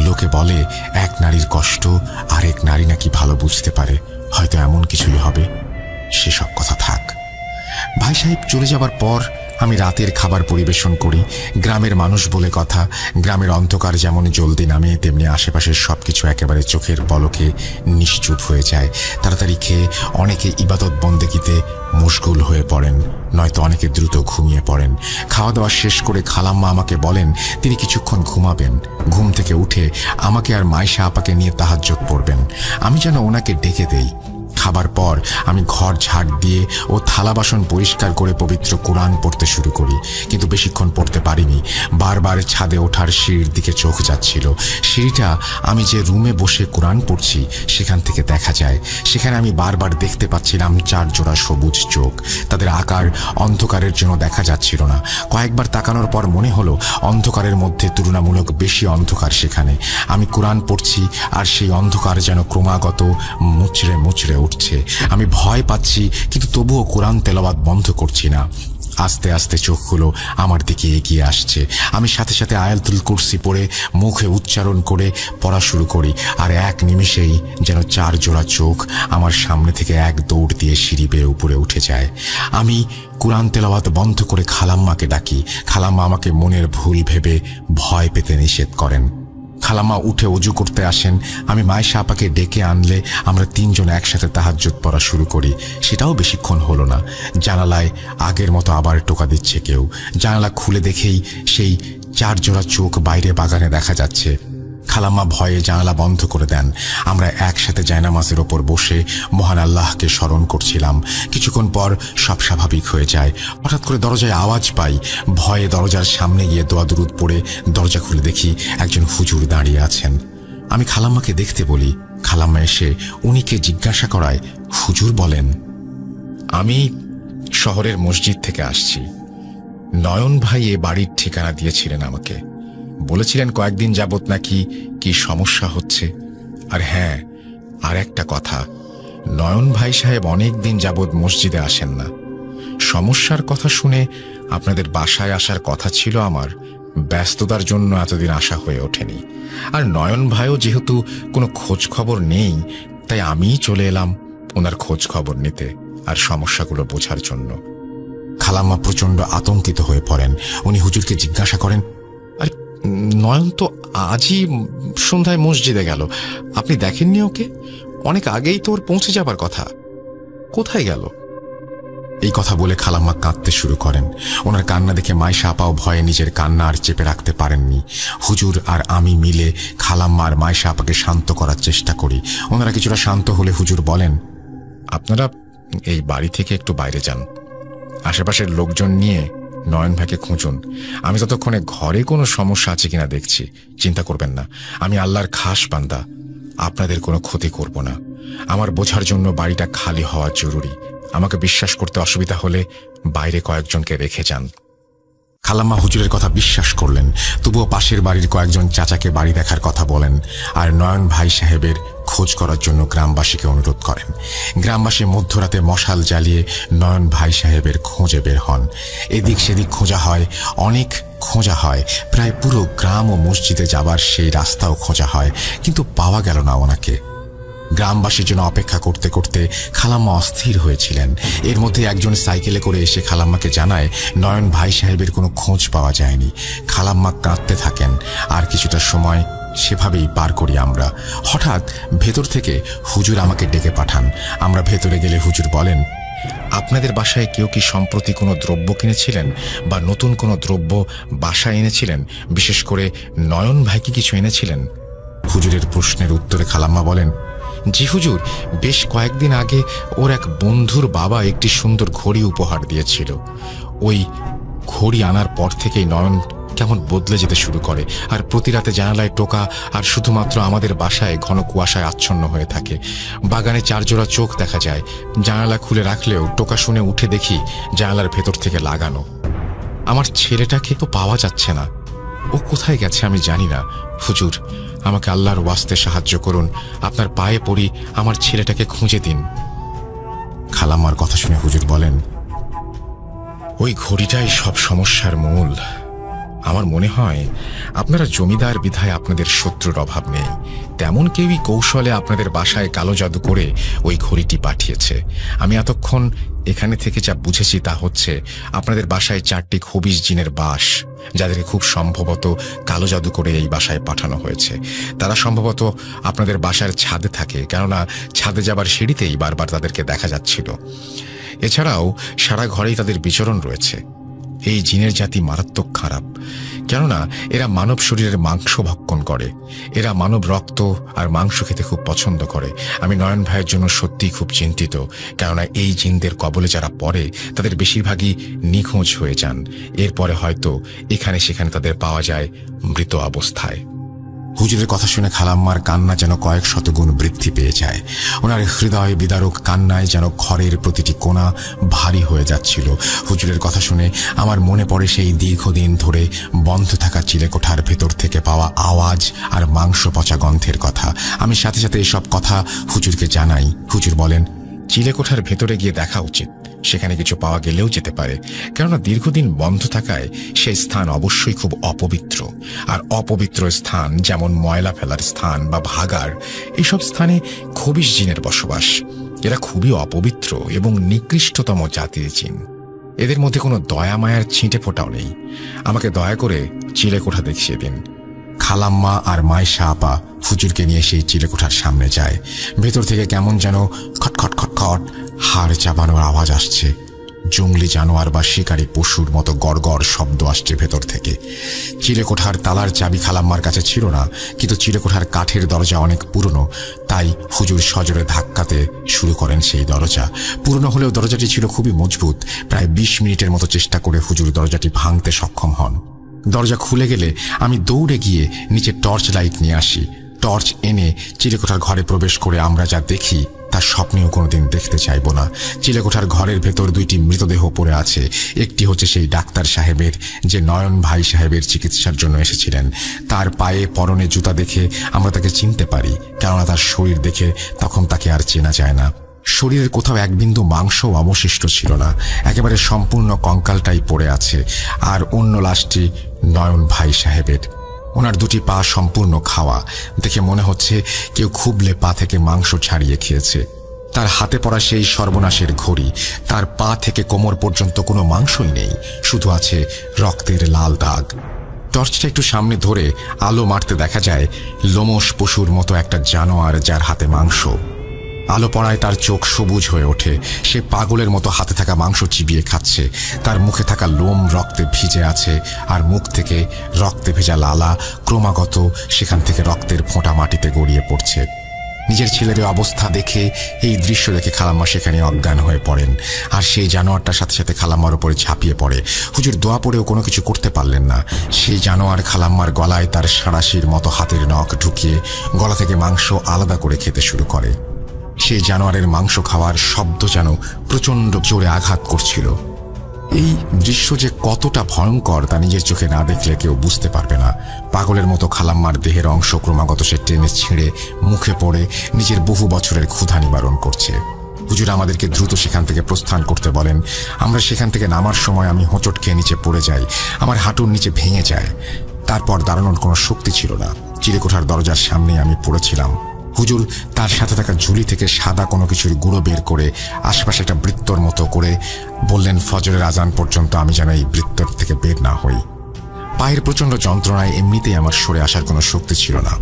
লোকে বলে এক নারীর কষ্ট আরেক নারী নাকি ভালো বুঝতে পারে, হয়তো এমন কিছুই হবে। সেসব কথা থাক। ভাই সাহেব চলে যাবার পর আমি রাতের খাবার পরিবেশন করি। গ্রামের মানুষ বলে কথা, গ্রামের অন্ধকার যেমন জলদি নামে তেমনি আশেপাশের সবকিছু একেবারে চোখের পলকে নিশ্চুপ হয়ে যায়। তাড়াতাড়ি খেয়ে অনেকে ইবাদত বন্দেগিতে মশগুল হয়ে পড়েন, নয়তো অনেকে দ্রুত ঘুমিয়ে পড়েন। খাওয়া দাওয়া শেষ করে খালাম্মা আমাকে বলেন তিনি কিছুক্ষণ ঘুমাবেন। ঘুম থেকে উঠে আমাকে আর মাইশা আপাকে নিয়ে তাহাজ্জুদ পড়বেন। আমি যেন ওনাকে ডেকে দেই। খাবার পর আমি ঘর ঝাড় দিয়ে ও থালা বাসন পরিষ্কার করে পবিত্র কোরআন পড়তে শুরু করি, কিন্তু বেশিক্ষণ পড়তে পারিনি। বারবার ছাদে ওঠার সিঁড়ির দিকে চোখ যাচ্ছিল। সিঁড়িটা আমি যে রুমে বসে কোরআন পড়ছি সেখান থেকে দেখা যায়। সেখানে আমি বারবার দেখতে পাচ্ছিলাম 4 জোড়া সবুজ চোখ। তাদের আকার অন্ধকারের জন্য দেখা যাচ্ছিল না। কয়েকবার তাকানোর পর মনে হলো অন্ধকারের মধ্যে তুলনামূলক বেশি অন্ধকার সেখানে। আমি কোরআন পড়ছি আর সেই অন্ধকার যেন ক্রমাগত মুচড়ে মুচড়ে উঠছে। আমি ভয় পাচ্ছি, কিন্তু তবুও কোরআন তেলাওয়াত বন্ধ করছি না। আস্তে আস্তে চোখগুলো আমার দিকে এগিয়ে আসছে। আমি সাথে সাথে আয়াতুল কুরসি পড়ে মুখে উচ্চারণ করে পড়া শুরু করি, আর এক নিমিষেই যেন 4 জোড়া চোখ আমার সামনে থেকে এক দৌড় দিয়ে সিঁড়ি বেয়ে উপরে উঠে যায়। আমি কোরআন তেলাওয়াত বন্ধ করে খালাম্মাকে ডাকি। খালাম্মা আমাকে মনের ভুল ভেবে ভয় পেতে নিষেধ করেন। খালাম্মা উঠে ওযু করতে আসেন। আমি মায়েশা আপাকে ডেকে আনলে আমরা 3 জন একসাথে তাহাজ্জুদ পড়া শুরু করি। সেটাও বেশিক্ষণ হলো না। জানালায় আগের মতো আবার টোকা দিচ্ছে কেউ। জানালা খুলে দেখেই সেই 4 জোড়া চোখ বাইরে বাগানে দেখা যাচ্ছে। খালাম্মা ভয়ে জানালা বন্ধ করে দেন। আমরা একসাথে জায়নামাজের ওপর বসে মহান আল্লাহকে স্মরণ করছিলাম। কিছুক্ষণ পর সব স্বাভাবিক হয়ে যায়। হঠাৎ করে দরজায় আওয়াজ পাই। ভয়ে দরজার সামনে গিয়ে দোয়া দুরুদ পড়ে দরজা খুলে দেখি একজন হুজুর দাঁড়িয়ে আছেন। আমি খালাম্মাকে দেখতে বলি। খালাম্মা এসে উনিকে জিজ্ঞাসা করায় হুজুর বলেন, আমি শহরের মসজিদ থেকে আসছি। নয়ন ভাই এ বাড়ির ঠিকানা দিয়েছিলেন আমাকে। বলেছিলেন কয়েকদিন যাবত নাকি কি সমস্যা হচ্ছে। আর হ্যাঁ, আর একটা কথা, নয়ন ভাই সাহেব অনেক দিন যাবত মসজিদে আসেন না। সমস্যার কথা শুনে আপনাদের বাসায় আসার কথা ছিল আমার, ব্যস্ততার জন্য এতদিন আসা হয়ে ওঠেনি। আর নয়ন ভাইও যেহেতু কোনো খোঁজ খবর নেই, তাই আমিই চলে এলাম ওনার খোঁজ খবর নিতে আর সমস্যাগুলো বোঝার জন্য। খালাম্মা প্রচণ্ড আতঙ্কিত হয়ে পড়েন। উনি হুজুরকে জিজ্ঞাসা করেন, আরে নয়ন তো আজই সন্ধ্যায় মসজিদে গেল, আপনি দেখেননি ওকে? অনেক আগেই তো ওর পৌঁছে যাবার কথা, কোথায় গেল? এই কথা বলে খালাম্মা কাঁদতে শুরু করেন। ওনার কান্না দেখে মাইশা আপাও ভয়ে নিজের কান্না আর চেপে রাখতে পারেননি। হুজুর আর আমি মিলে খালাম্মা আর মাইশা আপাকে শান্ত করার চেষ্টা করি। ওনারা কিছুটা শান্ত হলে হুজুর বলেন, আপনারা এই বাড়ি থেকে একটু বাইরে যান, আশেপাশের লোকজন নিয়ে নয়ন ভাইকে খুঁজুন। আমি ততক্ষণে ঘরে কোনো সমস্যা আছে কিনা দেখছি। চিন্তা করবেন না, আমি আল্লাহর খাস বান্দা, আপনাদের কোনো ক্ষতি করব না। আমার বোঝার জন্য বাড়িটা খালি হওয়া জরুরি। আমাকে বিশ্বাস করতে অসুবিধা হলে বাইরে কয়েকজনকে রেখে যান। খালাম্মা হুজুরের কথা বিশ্বাস করলেন, তবুও পাশের বাড়ির কয়েকজন চাচাকে বাড়ি দেখার কথা বলেন আর নয়ন ভাই সাহেবের খোঁজ করার জন্য গ্রামবাসীকে অনুরোধ করেন। গ্রামবাসী মধ্যরাতে মশাল জ্বালিয়ে নয়ন ভাই সাহেবের খোঁজে বের হন। এদিক সেদিক খোঁজা হয়, অনেক খোঁজা হয়, প্রায় পুরো গ্রাম ও মসজিদে যাবার সেই রাস্তাও খোঁজা হয়, কিন্তু পাওয়া গেল না ওনাকে। গ্রামবাসীর জন্য অপেক্ষা করতে করতে খালাম্মা অস্থির হয়েছিলেন। এর মধ্যে একজন সাইকেলে করে এসে খালাম্মাকে জানায় নয়ন ভাই সাহেবের কোনো খোঁজ পাওয়া যায়নি। খালাম্মা কাঁদতে থাকেন। আর কিছুটা সময় সেভাবেই পার করি আমরা। হঠাৎ ভেতর থেকে হুজুর আমাকে ডেকে পাঠান। আমরা ভেতরে গেলে হুজুর বলেন, আপনাদের বাসায় কেউ কি সম্প্রতি কোনো দ্রব্য কিনেছিলেন বা নতুন কোনো দ্রব্য বাসায় এনেছিলেন? বিশেষ করে নয়ন ভাই কি কিছু এনেছিলেন? হুজুরের প্রশ্নের উত্তরে খালাম্মা বলেন, জি হুজুর, বেশ কয়েকদিন আগে ওর এক বন্ধুর বাবা একটি সুন্দর ঘড়ি উপহার দিয়েছিল। ওই ঘড়ি আনার পর থেকেই নয়ন কেমন বদলে যেতে শুরু করে, আর প্রতি রাতে জানালায় টোকা, আর শুধুমাত্র আমাদের বাসায় ঘন কুয়াশায় আচ্ছন্ন হয়ে থাকে। বাগানে 4 জোড়া চোখ দেখা যায়। জানালা খুলে রাখলেও টোকা শুনে উঠে দেখি জানালার ভেতর থেকে লাগানো। আমার ছেলেটাকে তো পাওয়া যাচ্ছে না। ও কোথায় গেছে আমি জানি না। হুজুর, আমাকে আল্লাহর ওয়াস্তে সাহায্য করুন, আপনার পায়ে পড়ি, আমার ছেলেটাকে খুঁজে দিন। খালাম্মার কথা শুনে হুজুর বলেন, ওই ঘড়িটাই সব সমস্যার মূল। আমার মনে হয় আপনারা জমিদার বিধায় আপনাদের শত্রুর অভাব নেই। তেমন কেউই কৌশলে আপনাদের বাসায় কালো জাদু করে ওই ঘড়িটি পাঠিয়েছে। আমি এতক্ষণ এখানে থেকে যা বুঝেছি তা হচ্ছে আপনাদের বাসায় 4টি খবিশ জিনের বাস, যাদেরকে খুব সম্ভবত কালো জাদু করে এই বাসায় পাঠানো হয়েছে। তারা সম্ভবত আপনাদের বাসার ছাদে থাকে, কেননা ছাদে যাবার সিঁড়িতেই বারবার তাদেরকে দেখা যাচ্ছিল। এছাড়াও সারা ঘরেই তাদের বিচরণ রয়েছে। এই জিনের জাতি মারাত্মক খারাপ, কেননা এরা মানব শরীরের মাংস ভক্ষণ করে। এরা মানব রক্ত আর মাংস খেতে খুব পছন্দ করে। আমি নয়ন ভাইয়ের জন্য সত্যিই খুব চিন্তিত, কেননা এই জিনদের কবলে যারা পড়ে তাদের বেশিরভাগই নিখোঁজ হয়ে যান। এরপরে হয়তো এখানে সেখানে তাদের পাওয়া যায় মৃত অবস্থায়। হুজুরের কথা শুনে খালাম্মার কান্না যেন কয়েক শতগুণ বৃদ্ধি পেয়ে যায়। ওনার হৃদয় বিদারক কান্নায় যেন ঘরের প্রতিটি কোণা ভারী হয়ে যাচ্ছিল। হুজুরের কথা শুনে আমার মনে পড়ে সেই দীর্ঘদিন ধরে বন্ধ থাকা চিলেকোঠার ভেতর থেকে পাওয়া আওয়াজ আর মাংস পচা গন্ধের কথা। আমি সাথে সাথে এসব কথা হুজুরকে জানাই। হুজুর বলেন, চিলেকোঠার ভেতরে গিয়ে দেখা উচিত, সেখানে কিছু পাওয়া গেলেও যেতে পারে, কেননা দীর্ঘদিন বন্ধ থাকায় সেই স্থান অবশ্যই খুব অপবিত্র। আর অপবিত্র স্থান যেমন ময়লা ফেলার স্থান বা ভাগাড়, এইসব স্থানে খবিশ জিনের বসবাস। এরা খুবই অপবিত্র এবং নিকৃষ্টতম জাতির জিন। এদের মধ্যে কোনো দয়া মায়ার ছিঁটে ফোটাও নেই। আমাকে দয়া করে চিলেকোঠা দেখিয়ে দিন। খালাম্মা আর মাইশা আপা হুজুরকে নিয়ে সেই চিলেকোঠার সামনে যায়। ভেতর থেকে কেমন যেন খটখট খটখট হাড় চাবানোর আওয়াজ আসছে। জঙ্গলি জানোয়ার বা শিকারী পশুর মতো গড়গড় শব্দ আসছে ভেতর থেকে। চিলেকোঠার তালার চাবি খালাম্মার কাছে ছিল না, কিন্তু চিলেকোঠার কাঠের দরজা অনেক পুরনো, তাই হুজুর সজোরে ধাক্কাতে শুরু করেন সেই দরজা। পুরনো হলেও দরজাটি ছিল খুবই মজবুত। প্রায় 20 মিনিটের মতো চেষ্টা করে হুজুর দরজাটি ভাঙতে সক্ষম হন। দরজা খুলে গেলে আমি দৌড়ে গিয়ে নিচে টর্চ লাইট নিয়ে আসি। টর্চ এনে চিলেকোঠার ঘরে প্রবেশ করে আমরা যা দেখি তা স্বপ্নেও কোনোদিন দেখতে চাইব না। চিলেকোঠার ঘরের ভেতর 2টি মৃতদেহ পড়ে আছে। একটি হচ্ছে সেই ডাক্তার সাহেবের, যে নয়ন ভাই সাহেবের চিকিৎসার জন্য এসেছিলেন। তার পায়ে পরনে জুতা দেখে আমরা তাকে চিনতে পারি, কেননা তার শরীর দেখে তখন তাকে আর চেনা যায় না। শরীরের কোথাও এক বিন্দু মাংসও অবশিষ্ট ছিল না, একেবারে সম্পূর্ণ কঙ্কালটাই পড়ে আছে। আর অন্য লাশটি নয়ন ভাই সাহেবের। ওনার 2টি পা সম্পূর্ণ খাওয়া, দেখে মনে হচ্ছে কেউ খুবলে পা থেকে মাংস ছাড়িয়ে খেয়েছে। তার হাতে পড়া সেই সর্বনাশের ঘড়ি, তার পা থেকে কোমর পর্যন্ত কোনো মাংসই নেই, শুধু আছে রক্তের লাল দাগ। টর্চটা একটু সামনে ধরে আলো মারতে দেখা যায় লোমশ পশুর মতো একটা জানোয়ার, যার হাতে মাংস। আলো পড়ায় তার চোখ সবুজ হয়ে ওঠে। সে পাগলের মতো হাতে থাকা মাংস চিবিয়ে খাচ্ছে। তার মুখে থাকা লোম রক্তে ভিজে আছে, আর মুখ থেকে রক্তে ভেজা লালা ক্রমাগত সেখান থেকে রক্তের ফোঁটা মাটিতে গড়িয়ে পড়ছে। নিজের ছেলের অবস্থা দেখে, এই দৃশ্য দেখে খালাম্মা সেখানে অজ্ঞান হয়ে পড়েন। আর সেই জানোয়ারটার সাথে সাথে খালাম্মার উপরে ঝাঁপিয়ে পড়ে। হুজুর দোয়া পড়েও কোনো কিছু করতে পারলেন না। সেই জানোয়ার খালাম্মার গলায় তার সাঁড়াশির মতো হাতের নখ ঢুকিয়ে গলা থেকে মাংস আলাদা করে খেতে শুরু করে। সেই জানোয়ারের মাংস খাওয়ার শব্দ যেন প্রচণ্ড জোরে আঘাত করছিল। এই দৃশ্য যে কতটা ভয়ঙ্কর তা নিজের চোখে না দেখলে কেউ বুঝতে পারবে না। পাগলের মতো খালাম্মার দেহের অংশ ক্রমাগত সে টেনে ছিঁড়ে মুখে পড়ে নিজের বহু বছরের ক্ষুধা নিবারণ করছে। হুজুর আমাদেরকে দ্রুত সেখান থেকে প্রস্থান করতে বলেন। আমরা সেখান থেকে নামার সময় আমি হোঁচট খেয়ে নিচে পড়ে যাই। আমার হাঁটুর নিচে ভেঙে যায়। তারপর দাঁড়ানোর কোনো শক্তি ছিল না। চিলেকোঠার দরজার সামনে আমি পড়েছিলাম। হুজুর তার সাথে থাকা ঝুলি থেকে সাদা কোনো কিছুর গুঁড়ো বের করে আশপাশে একটা বৃত্তর মতো করে বললেন, ফজরের আজান পর্যন্ত আমি যেন এই বৃত্তর থেকে বের না হই। পায়ের প্রচণ্ড যন্ত্রণায় এমনিতেই আমার সরে আসার কোনো শক্তি ছিল না।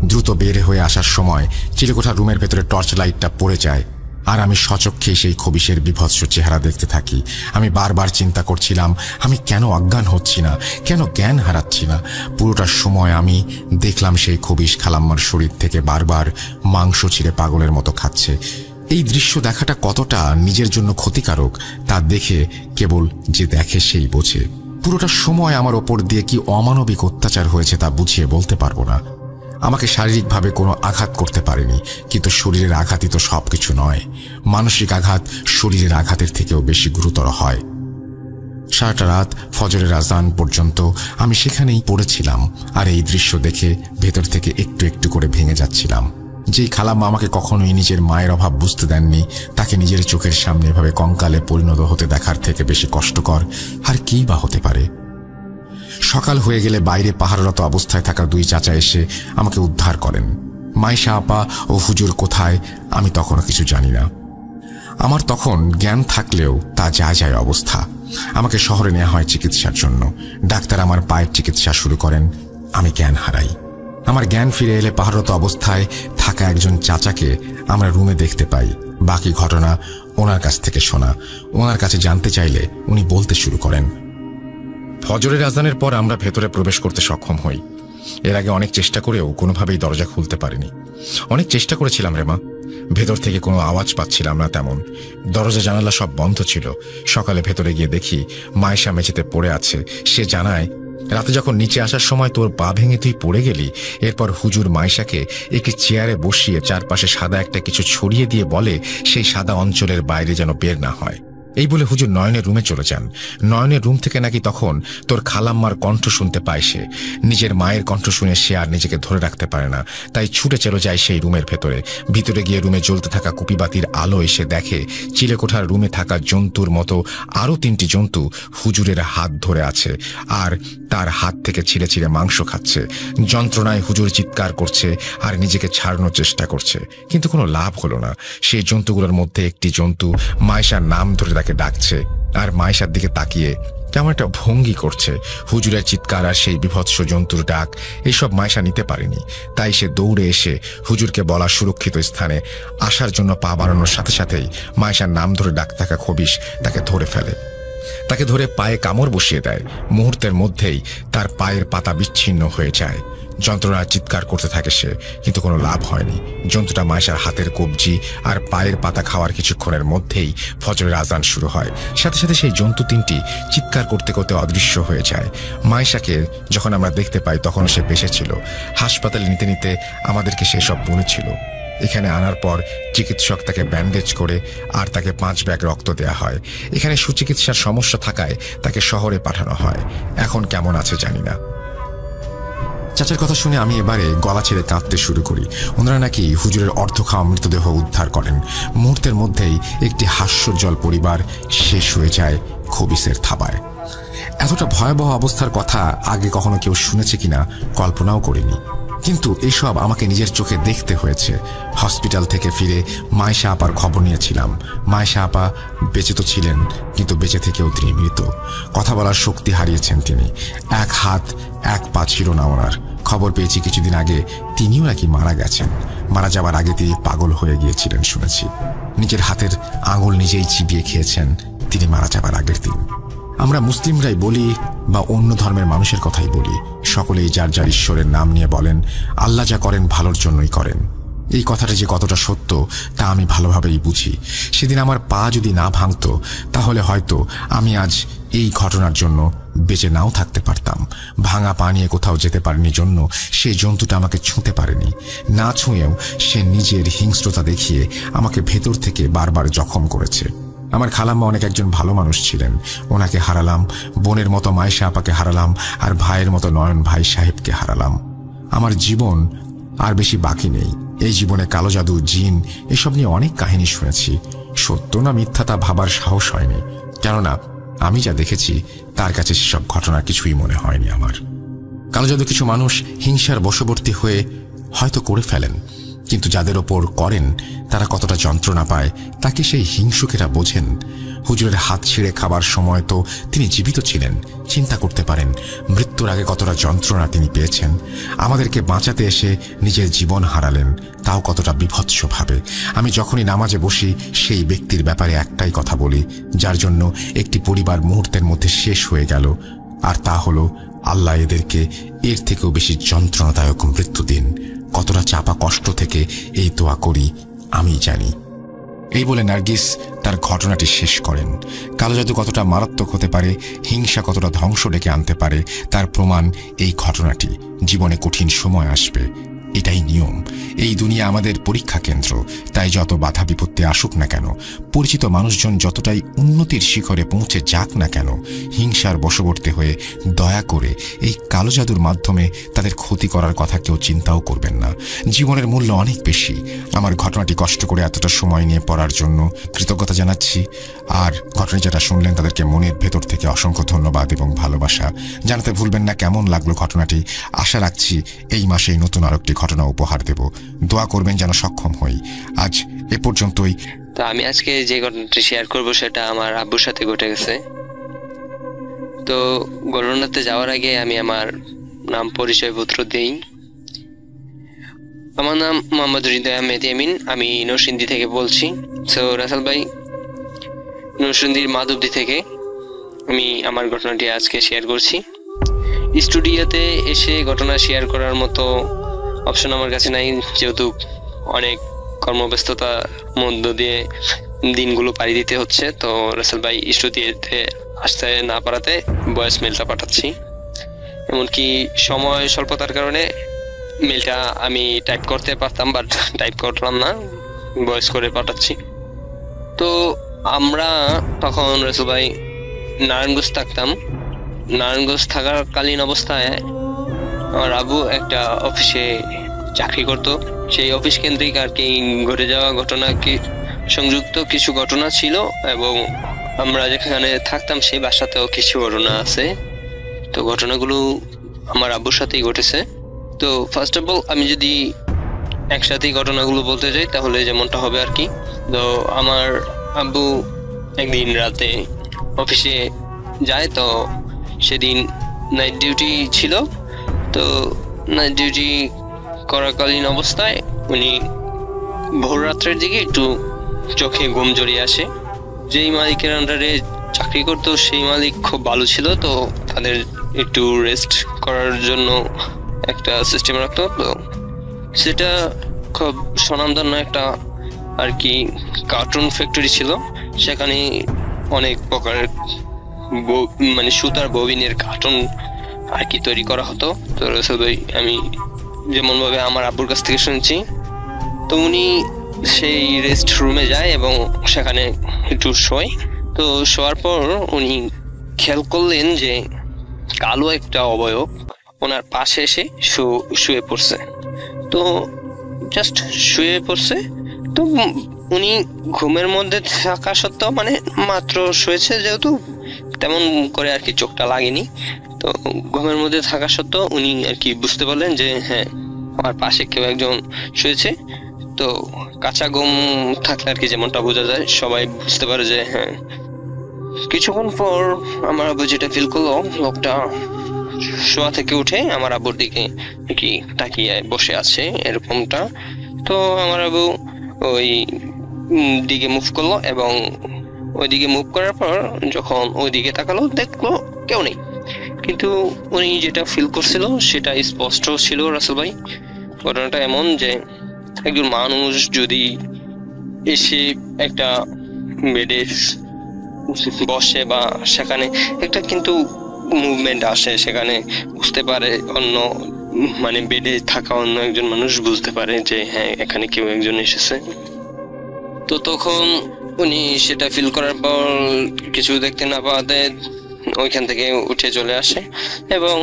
দ্রুত বের হয়ে আসার সময় চিলেকোঠার রুমের ভেতরে টর্চ লাইটটা পড়ে যায়, আর আমি সচক্ষে সেই খবিশের বিভৎস চেহারা দেখতে থাকি। আমি বারবার চিন্তা করছিলাম, আমি কেন অজ্ঞান হচ্ছি না, কেন জ্ঞান হারাচ্ছি না। পুরোটার সময় আমি দেখলাম সেই খবিশ খালাম্মার শরীর থেকে বারবার মাংস ছিঁড়ে পাগলের মতো খাচ্ছে। এই দৃশ্য দেখাটা কতটা নিজের জন্য ক্ষতিকারক তা দেখে কেবল যে দেখে সেই বোঝে। পুরোটা সময় আমার ওপর দিয়ে কি অমানবিক অত্যাচার হয়েছে তা বুঝিয়ে বলতে পারবো না। আমাকে শারীরিকভাবে কোনো আঘাত করতে পারেনি, কিন্তু শরীরের আঘাতই তো সবকিছু নয়। মানসিক আঘাত শরীরের আঘাতের থেকেও বেশি গুরুতর হয়। সারাটা রাত ফজরের আজান পর্যন্ত আমি সেখানেই পড়েছিলাম, আর এই দৃশ্য দেখে ভেতর থেকে একটু একটু করে ভেঙে যাচ্ছিলাম। যেই খালাম্মা আমাকে কখনোই নিজের মায়ের অভাব বুঝতে দেননি, তাকে নিজের চোখের সামনে এভাবে কঙ্কালে পরিণত হতে দেখার থেকে বেশি কষ্টকর আর কি বা হতে পারে। সকাল হয়ে গেলে বাইরে পাহারারত অবস্থায় থাকা 2 চাচা এসে আমাকে উদ্ধার করেন। মাইশা আপা ও হুজুর কোথায় আমি তখনও কিছু জানি না। আমার তখন জ্ঞান থাকলেও তা যায় অবস্থা। আমাকে শহরে নেওয়া হয় চিকিৎসার জন্য। ডাক্তার আমার পায়ের চিকিৎসা শুরু করেন। আমি জ্ঞান হারাই। আমার জ্ঞান ফিরে এলে পাহারারত অবস্থায় থাকা একজন চাচাকে আমরা রুমে দেখতে পাই। বাকি ঘটনা ওনার কাছ থেকে শোনা। ওনার কাছে জানতে চাইলে উনি বলতে শুরু করেন, ফজরের আজানের পর আমরা ভেতরে প্রবেশ করতে সক্ষম হই। এর আগে অনেক চেষ্টা করেও কোনোভাবেই দরজা খুলতে পারিনি। অনেক চেষ্টা করেছিলাম রে মা, ভেতর থেকে কোনো আওয়াজ পাচ্ছিলাম না তেমন। দরজা জানালা সব বন্ধ ছিল। সকালে ভেতরে গিয়ে দেখি মায়েশা মেঝেতে পড়ে আছে। সে জানায়, রাতে যখন নিচে আসার সময় তোর পা ভেঙে তুই পড়ে গেলি। এরপর হুজুর মায়েশাকে একটি চেয়ারে বসিয়ে চারপাশে সাদা একটা কিছু ছড়িয়ে দিয়ে বলে সেই সাদা অঞ্চলের বাইরে যেন বের না হয়। এই বলে হুজুর নয়নের রুমে চলে যান। নয়নের রুম থেকে নাকি তখন তোর খালাম্মার কণ্ঠ শুনতে পায় সে। নিজের মায়ের কণ্ঠ শুনে সে আর নিজেকে ধরে রাখতে পারে না, তাই ছুটে চলে যায় সেই রুমের ভেতরে। ভিতরে গিয়ে রুমে জ্বলতে থাকা কুপিবাতির আলো এসে দেখে চিলেকোঠার রুমে থাকা জন্তুর মতো আরও 3টি জন্তু হুজুরের হাত ধরে আছে আর তার হাত থেকে ছিঁড়ে ছিঁড়ে মাংস খাচ্ছে। যন্ত্রণায় হুজুর চিৎকার করছে আর নিজেকে ছাড়ানোর চেষ্টা করছে, কিন্তু কোনো লাভ হলো না। সেই জন্তুগুলোর মধ্যে একটি জন্তু মায়েশার নাম ধরে তাকে ডাকছে আর মায়েশার দিকে তাকিয়ে কেমন একটা ভঙ্গি করছে। হুজুরের চিৎকার আর সেই বিভৎস জন্তুর ডাক এইসব মায়েশা নিতে পারেনি, তাই সে দৌড়ে এসে হুজুরকে বলা সুরক্ষিত স্থানে আসার জন্য পা বাড়ানোর সাথে সাথেই মায়েশার নাম ধরে ডাক থাকা খবিশ তাকে ধরে ফেলে। তাকে ধরে পায়ে কামড় বসিয়ে দেয়। মুহূর্তের মধ্যেই তার পায়ের পাতা বিচ্ছিন্ন হয়ে যায়। যন্ত্রণার চিৎকার করতে থাকে সে, কিন্তু কোনো লাভ হয়নি। জন্তুটা মায়েশার হাতের কবজি আর পায়ের পাতা খাওয়ার কিছুক্ষণের মধ্যেই ফজরের আজান শুরু হয়। সাথে সাথে সেই জন্তু 3টি চিৎকার করতে করতে অদৃশ্য হয়ে যায়। মায়েশাকে যখন আমরা দেখতে পাই তখন সে বেঁচে ছিল। হাসপাতালে নিতে নিতে আমাদেরকে সেসব বলেছিল। এখানে আনার পর চিকিৎসক তাকে ব্যান্ডেজ করে আর তাকে 5 ব্যাগ রক্ত দেয়া হয়। এখানে সুচিকিৎসার সমস্যা থাকায় তাকে শহরে পাঠানো হয়। এখন কেমন আছে জানি না। চাচার কথা শুনে আমি এবারে গলা ছেড়ে কাঁদতে শুরু করি। ওনারা নাকি হুজুরের অর্ধ খাওয়া মৃতদেহ উদ্ধার করেন। মুহূর্তের মধ্যেই একটি হাস্যজ্জ্বল পরিবার শেষ হয়ে যায় খবিসের থাবায়। এতটা ভয়াবহ অবস্থার কথা আগে কখনো কেউ শুনেছে কিনা কল্পনাও করিনি, কিন্তু এসব আমাকে নিজের চোখে দেখতে হয়েছে। হসপিটাল থেকে ফিরে মায়েশা আপার খবর নিয়েছিলাম। মায়েশা আপা বেঁচে তো ছিলেন, কিন্তু বেঁচে থেকেও তিনি মৃত। কথা বলার শক্তি হারিয়েছেন তিনি। 1 হাত 1 পা ছিল না ওনার। খবর পেয়েছি কিছুদিন আগে তিনিও নাকি মারা গেছেন। মারা যাওয়ার আগে তিনি পাগল হয়ে গিয়েছিলেন শুনেছি। নিজের হাতের আঙুল নিজেই চিবিয়ে খেয়েছেন তিনি মারা যাবার আগের দিন। আমরা মুসলিমরাই বলি বা অন্য ধর্মের মানুষের কথাই বলি, সকলেই যার যার ঈশ্বরের নাম নিয়ে বলেন আল্লাহ যা করেন ভালোর জন্যই করেন। এই কথাটা যে কতটা সত্য তা আমি ভালোভাবেই বুঝি। সেদিন আমার পা যদি না ভাঙত তাহলে হয়তো আমি আজ এই ঘটনার জন্য বেঁচে নাও থাকতে পারতাম। ভাঙা পা নিয়ে কোথাও যেতে পারেনি জন্য সেই জন্তুটা আমাকে ছুঁতে পারেনি। না ছুঁয়েও সে নিজের হিংস্রতা দেখিয়ে আমাকে ভেতর থেকে বারবার জখম করেছে। আমার খালাম্মা অনেক একজন ভালো মানুষ ছিলেন। ওনাকে হারালাম, বোনের মতো মায়েশা আপাকে হারালাম, আর ভাইয়ের মতো নয়ন ভাই সাহেবকে হারালাম। আমার জীবন আর বেশি বাকি নেই। এই জীবনে কালো জাদু, জিন এসব নিয়ে অনেক কাহিনী শুনেছি। সত্য না মিথ্যা তা ভাবার সাহস হয়নি, কেননা আমি যা দেখেছি তার কাছে সেসব ঘটনা কিছুই মনে হয়নি আমার। কালো জাদু কিছু মানুষ হিংসার বশবর্তী হয়ে হয়তো করে ফেলেন, কিন্তু যাদের ওপর করেন তারা কতটা যন্ত্রণা পায় তাকে সেই হিংসুকেরা বোঝেন। হুজুরের হাত ছিঁড়ে খাবার সময় তো তিনি জীবিত ছিলেন। চিন্তা করতে পারেন মৃত্যুর আগে কতটা যন্ত্রণা তিনি পেয়েছেন। আমাদেরকে বাঁচাতে এসে নিজের জীবন হারালেন, তাও কতটা বিভৎসভাবে। আমি যখনই নামাজে বসি সেই ব্যক্তির ব্যাপারে একটাই কথা বলি, যার জন্য একটি পরিবার মুহূর্তের মধ্যে শেষ হয়ে গেল, আর তা হলো আল্লাহ এদেরকে এর থেকেও বেশি যন্ত্রণাদায়ক মৃত্যু দিন। কতটা চাপা কষ্ট থেকে এই দোয়া করি আমি জানি। এই বলে নার্গিস তার ঘটনাটি শেষ করেন। কালো জাদু কতটা মারাত্মক হতে পারে, হিংসা কতটা ধ্বংস ডেকে আনতে পারে তার প্রমাণ এই ঘটনাটি। জীবনে কঠিন সময় আসবে, এটাই নিয়ম। এই দুনিয়া আমাদের পরীক্ষা কেন্দ্র। তাই যত বাধা বিপত্তি আসুক না কেন, পরিচিত মানুষজন যতটাই উন্নতির শিখরে পৌঁছে যাক না কেন, হিংসার বশবর্তী হয়ে দয়া করে এই কালো জাদুর মাধ্যমে তাদের ক্ষতি করার কথা কেউ চিন্তাও করবেন না। জীবনের মূল্য অনেক বেশি। আমার ঘটনাটি কষ্ট করে এতটা সময় নিয়ে পড়ার জন্য কৃতজ্ঞতা জানাচ্ছি। আর ঘটনা যেটা শুনলেন তাদেরকে মনের ভেতর থেকে অসংখ্য ধন্যবাদ এবং ভালোবাসা জানাতে ভুলবেন না কেমন লাগলো ঘটনাটি। আশা রাখছি এই মাসেই নতুন আরেকটি ঘটনা উপহার দেব। দোয়া করবেন যেন সক্ষম হই। আজ এ পর্যন্তই। তো আমি আজকে যে ঘটনাটি শেয়ার করব সেটা আমার আব্বুর সাথে ঘটে গেছে। তো ঘটনাতে যাওয়ার আগে আমি আমার নাম পরিচয়পত্র দিই। আমার নাম মোহাম্মদ হৃদয় আহমেদ ইয়ামিন। আমি নরসিংদী থেকে বলছি। সো রাসেল ভাই, নরসিংদীর মাধবদী থেকে আমি আমার ঘটনাটি আজকে শেয়ার করছি। স্টুডিওতে এসে ঘটনা শেয়ার করার মতো অপশন আমার কাছে নাই, যেহেতু অনেক কর্মব্যস্ততার মধ্য দিয়ে দিনগুলো পাড়ি দিতে হচ্ছে। তো রাসেল ভাই স্টুডিওতে আসতে না পারাতে ভয়েস মেলটা পাঠাচ্ছি। এমনকি সময় স্বল্পতার কারণে মেলটা আমি টাইপ করতে পারতাম, বাট টাইপ করলাম না, ভয়েস করে পাঠাচ্ছি। তো আমরা তখন রাসেল ভাই নারায়ণগঞ্জ থাকতাম। নারায়ণগঞ্জ থাকাকালীন অবস্থায় আমার আবু একটা অফিসে চাকরি করত। সেই অফিস কেন্দ্রিক আর কি ঘটে যাওয়া ঘটনা কি সংযুক্ত কিছু ঘটনা ছিল, এবং আমরা যেখানে থাকতাম সেই বাসাতেও কিছু ঘটনা আছে। তো ঘটনাগুলো আমার আব্বুর সাথেই ঘটেছে। তো ফার্স্ট অফ অল আমি যদি একসাথেই ঘটনাগুলো বলতে যাই তাহলে যেমনটা হবে আর কি। তো আমার আব্বু একদিন রাতে অফিসে যায়। তো সেদিন নাইট ডিউটি ছিল। তো নাইট ডিউটি করাকালীন অবস্থায় উনি ভোর রাত্রের দিকে একটু চোখে ঘুম জড়িয়ে আসে। যেই মালিকের আন্ডারে চাকরি করতো সেই মালিক খুব ভালো ছিল। তো তাদের একটু রেস্ট করার জন্য একটা সিস্টেম রাখতো। তো সেটা খুব স্বনামধন্য একটা আর কি কার্টুন ফ্যাক্টরি ছিল। সেখানে অনেক প্রকারের মানে সুতার ববিনের কার্টুন আর কি তৈরি করা হতো। তো রাসেল ভাই, আমি যেমন ভাবে আমার আব্বুর কাছ থেকে শুনছি, তো উনি সেই রেস্ট রুমে যায় এবং সেখানে একটু শোয়। তো শোয়ার পর উনি খেয়াল করলেন যে কালো একটা অবয়ব ওনার পাশে এসে শুয়ে পড়ছে। তো জাস্ট শুয়ে পড়ছে। তো উনি ঘুমের মধ্যে থাকা সত্ত্বেও, মানে মাত্র শুয়েছে যেহেতু, তেমন করে আর কি চোখটা লাগেনি। তো ঘুমের মধ্যে থাকা সত্ত্বেও উনি আর কি বুঝতে পারলেন যে হ্যাঁ, আমার পাশে কেউ একজন শুয়েছে। তো কাঁচা ঘুম থাকলে আর কি যেমনটা বোঝা যায়, সবাই বুঝতে পারে যে হ্যাঁ। কিছুক্ষণ পর আমার আব্বু যেটা ফিল করলো, লোকটা শোয়া থেকে উঠে আমার আব্বুর দিকে কি তাকিয়ে বসে আছে এরকমটা। তো আমার আব্বু ওই দিকে মুভ করলো, এবং ওইদিকে মুভ করার পর যখন ওইদিকে তাকালো দেখলো কেউ নেই। কিন্তু উনি যেটা ফিল করছিল সেটা স্পষ্ট ছিল রাসেল ভাই। ঘটনাটা এমন যে একজন মানুষ যদি এসে একটা বেডে বসে বা সেখানে একটা কিন্তু মুভমেন্ট আসে, সেখানে বুঝতে পারে অন্য, মানে বেডে থাকা অন্য একজন মানুষ বুঝতে পারে যে হ্যাঁ এখানে কেউ একজন এসেছে। তো তখন উনি সেটা ফিল করার পর কিছু দেখতে না পাওয়াতে ওইখান থেকে উঠে চলে আসে, এবং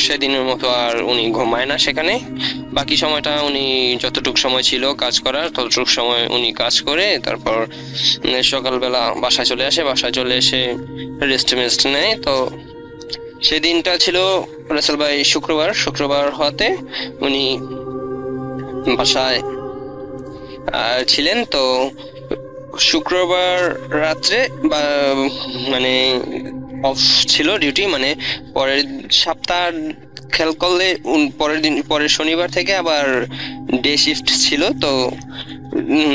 সেদিনের মতো আর উনি ঘুমায় না সেখানে। বাকি সময়টা উনি যতটুকু সময় ছিল কাজ করার, ততটুকু সময় উনি কাজ করে তারপর সকালবেলা বাসায় চলে আসে। বাসায় চলে এসে রেস্ট নেয়। তো সেদিনটা ছিল রাসেল ভাই শুক্রবার হওয়াতে উনি বাসায় ছিলেন। তো শুক্রবার রাত্রে বা মানে অফ ছিল ডিউটি, মানে পরের সপ্তাহ খেয়াল করলে পরের শনিবার থেকে আবার ডে শিফট ছিল। তো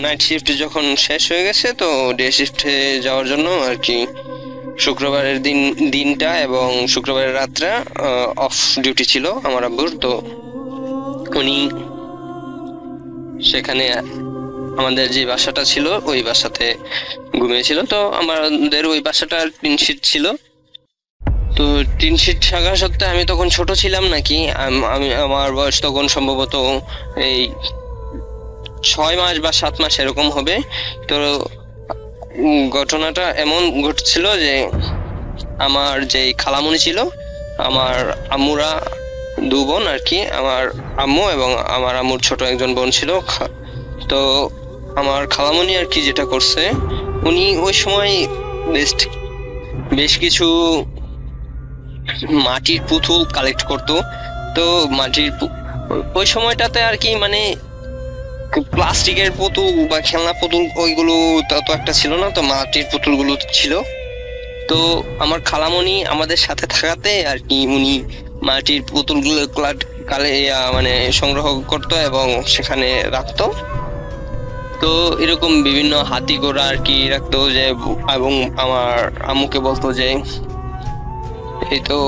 নাইট শিফট যখন শেষ হয়ে গেছে, তো ডে শিফটে যাওয়ার জন্য আর কি শুক্রবারের দিনটা এবং শুক্রবারের রাতটা অফ ডিউটি ছিল আমার আব্বুর। তো উনি সেখানে আমাদের যে বাসাটা ছিল ওই বাসাতে ঘুমিয়েছিল। তো আমাদের ওই বাসাটা টিন শিট ছিল। তো টিন শিট থাকা সত্ত্বেও আমি তখন ছোট ছিলাম নাকি, আমি আমার বয়স তখন সম্ভবত এই 6 মাস বা 7 মাস এরকম হবে। তো ঘটনাটা এমন ঘটছিল যে আমার যে খালামণি ছিল, আমার আম্মুরা 2 বোন আর কি, আমার আম্মু এবং আমার আম্মুর ছোট একজন বোন ছিল। তো আমার খালামণি আর কি যেটা করছে, উনি ওই সময় বেশ কিছু মাটির পুতুল কালেক্ট করতো। তো ওই সময়টাতে আর কি মানে প্লাস্টিকের পুতুল বা খেলনা পুতুল ওইগুলো তো একটা ছিল না, তো মাটির পুতুলগুলো ছিল। তো আমার খালামণি আমাদের সাথে থাকাতে আর কি উনি মাটির পুতুলগুলো মানে সংগ্রহ করতো এবং সেখানে রাখতো। তো এরকম বিভিন্ন হাতি ঘোড়া আর কি রাখতো যে, এবং আমার আম্মুকে বলতো যে এই তো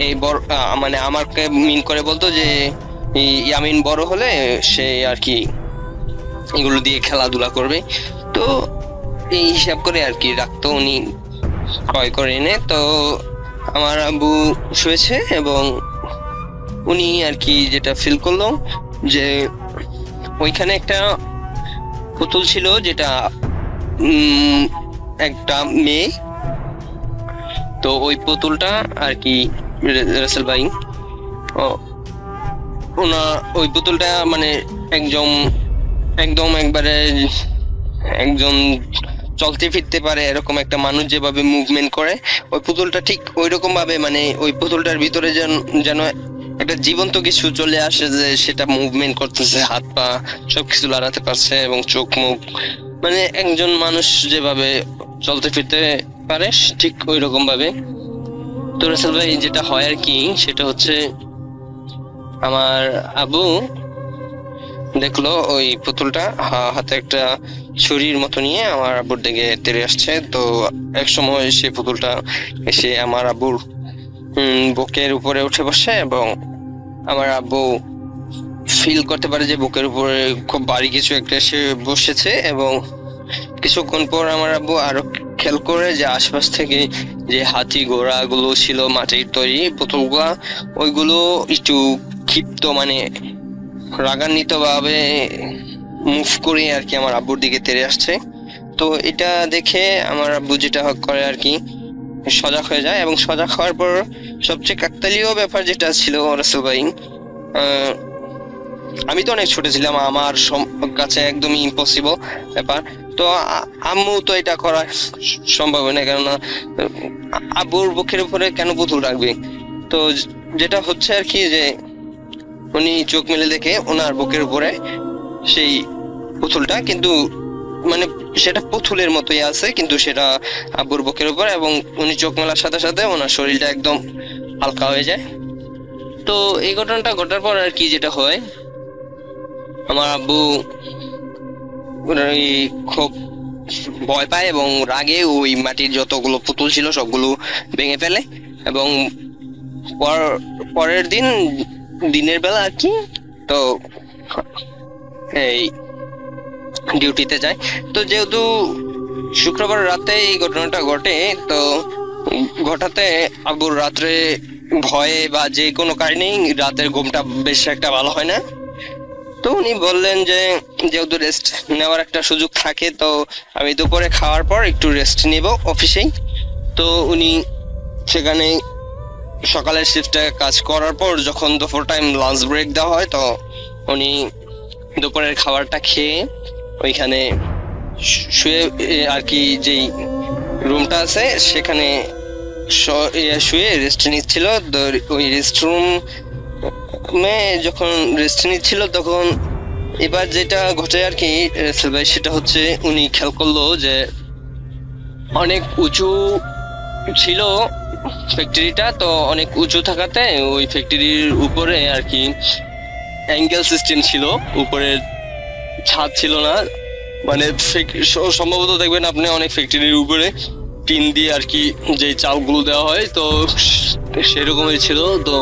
এই বড় মানে আমাকে মিন করে বলতো যে ইয়ামিন বড় হলে সে আর কি এগুলো দিয়ে খেলাধুলা করবে। তো এই হিসাব করে আর কি রাখতো উনি ক্রয় করে এনে। তো আমার আব্বু শুয়েছে এবং উনি আর কি যেটা ফিল করলো যে ওইখানে একটা পুতুল ছিল যেটা একটা মেয়ে। তো ওই পুতুলটা আর কি রাসেল ভাই ওই পুতুলটা মানে একদম একবারে একজন চলতে ফিরতে পারে এরকম একটা মানুষ যেভাবে মুভমেন্ট করে, ওই পুতুলটা ঠিক ওই রকম ভাবে মানে ওই পুতুলটার ভিতরে যেন একটা জীবন্ত কিছু চলে আসে, যে সেটা মুভমেন্ট করতেছে, হাত পা সবকিছু লড়াতে পারছে এবং চোখ মুখ মানে একজন মানুষ যেভাবে চলতে ফিরতে পারে ঠিক ওই রকম ভাবে। তো রাসেল ভাই যেটা হয় আর কি সেটা হচ্ছে আমার আব্বু দেখলো ওই পুতুলটা হাতে একটা ছুরির মতো নিয়ে আমার আব্বুর দিকে তেড়ে আসছে। তো এক সময় সে পুতুলটা এসে আমার আব্বুর বুকের উপরে উঠে বসে এবং আমার আব্বু ফিল করতে পারে যে বুকের উপরে খুব ভারী কিছু একটা এসে বসেছে। এবং কিছুক্ষণ পর আমার আব্বু আরো খেয়াল করে যে আশপাশ থেকে যে হাতি ঘোড়া গুলো ছিল মাটির তৈরি পুতুলগুলা, ওইগুলো একটু ক্ষিপ্ত মানে রাগান্বিত ভাবে মুভ করে আর কি আমার আব্বুর দিকে তেড়ে আসছে। তো এটা দেখে আমার আব্বু যেটা করে আর কি সজাগ হয়ে যায়, এবং সজাগ হওয়ার পর সবচেয়ে কাকতালীয় ব্যাপার যেটা ছিল রাসেল ভাই, আমি তো অনেক ছোট ছিলাম, আমার কাছে একদমই ইম্পসিবল ব্যাপার। তো আম্মু তো এটা করা সম্ভব না, কেননা আব্বুর বুকের উপরে কেন পুতুল রাখবে। তো যেটা হচ্ছে আর কি যে উনি চোখ মেলে দেখে ওনার বুকের উপরে সেই পুতুলটা, কিন্তু মানে সেটা পুতুলের মতোই আছে কিন্তু সেটা আব্বুর বুকের উপর, এবং উনি চোখ মেলার সাথে সাথে ওনার শরীরটা একদম হালকা হয়ে যায়। তো এই ঘটনাটা ঘটার পর আর কি যেটা হয়, আমার আব্বু খুব ভয় পায় এবং রাগে ওই মাটির যতগুলো পুতুল ছিল সবগুলো ভেঙে ফেলে। এবং পরের দিনের বেলা আর কি তো এই ডিউটিতে যায়। তো যেহেতু শুক্রবার রাতে এই ঘটনাটা ঘটে, তো ঘটাতে আব্বুর রাত্রে ভয়ে বা যে কোনো কারণেই রাতের ঘুমটা বেশ একটা ভালো হয় না। তো উনি বললেন যে যেহেতু রেস্ট নেওয়ার একটা সুযোগ থাকে, তো আমি দুপুরে খাওয়ার পর একটু রেস্ট নেব অফিসেই। তো উনি সেখানে সকালের শিফটে কাজ করার পর যখন দুপুর টাইম লাঞ্চ ব্রেক দেওয়া হয়, তো উনি দুপুরের খাবারটা খেয়ে ওইখানে শুয়ে আর কি যেই রুমটা আছে সেখানে শুয়ে রেস্ট নিচ্ছিল। ওই রেস্ট রুমে যখন রেস্ট নিচ্ছিল তখন এবার যেটা ঘটে আর কি সেটা হচ্ছে উনি খেয়াল করলো যে অনেক উঁচু ছিল ফ্যাক্টরিটা। তো অনেক উঁচু থাকাতে ওই ফ্যাক্টরির উপরে আর কি অ্যাঙ্গেল সিস্টেম ছিল, উপরে ছাদ ছিল না। মানে সম্ভবত দেখবেন আপনি অনেক ফ্যাক্টরির উপরে টিন দিয়ে আর কি যে চালগুলো দেওয়া হয়, তো সেরকমই ছিল। তো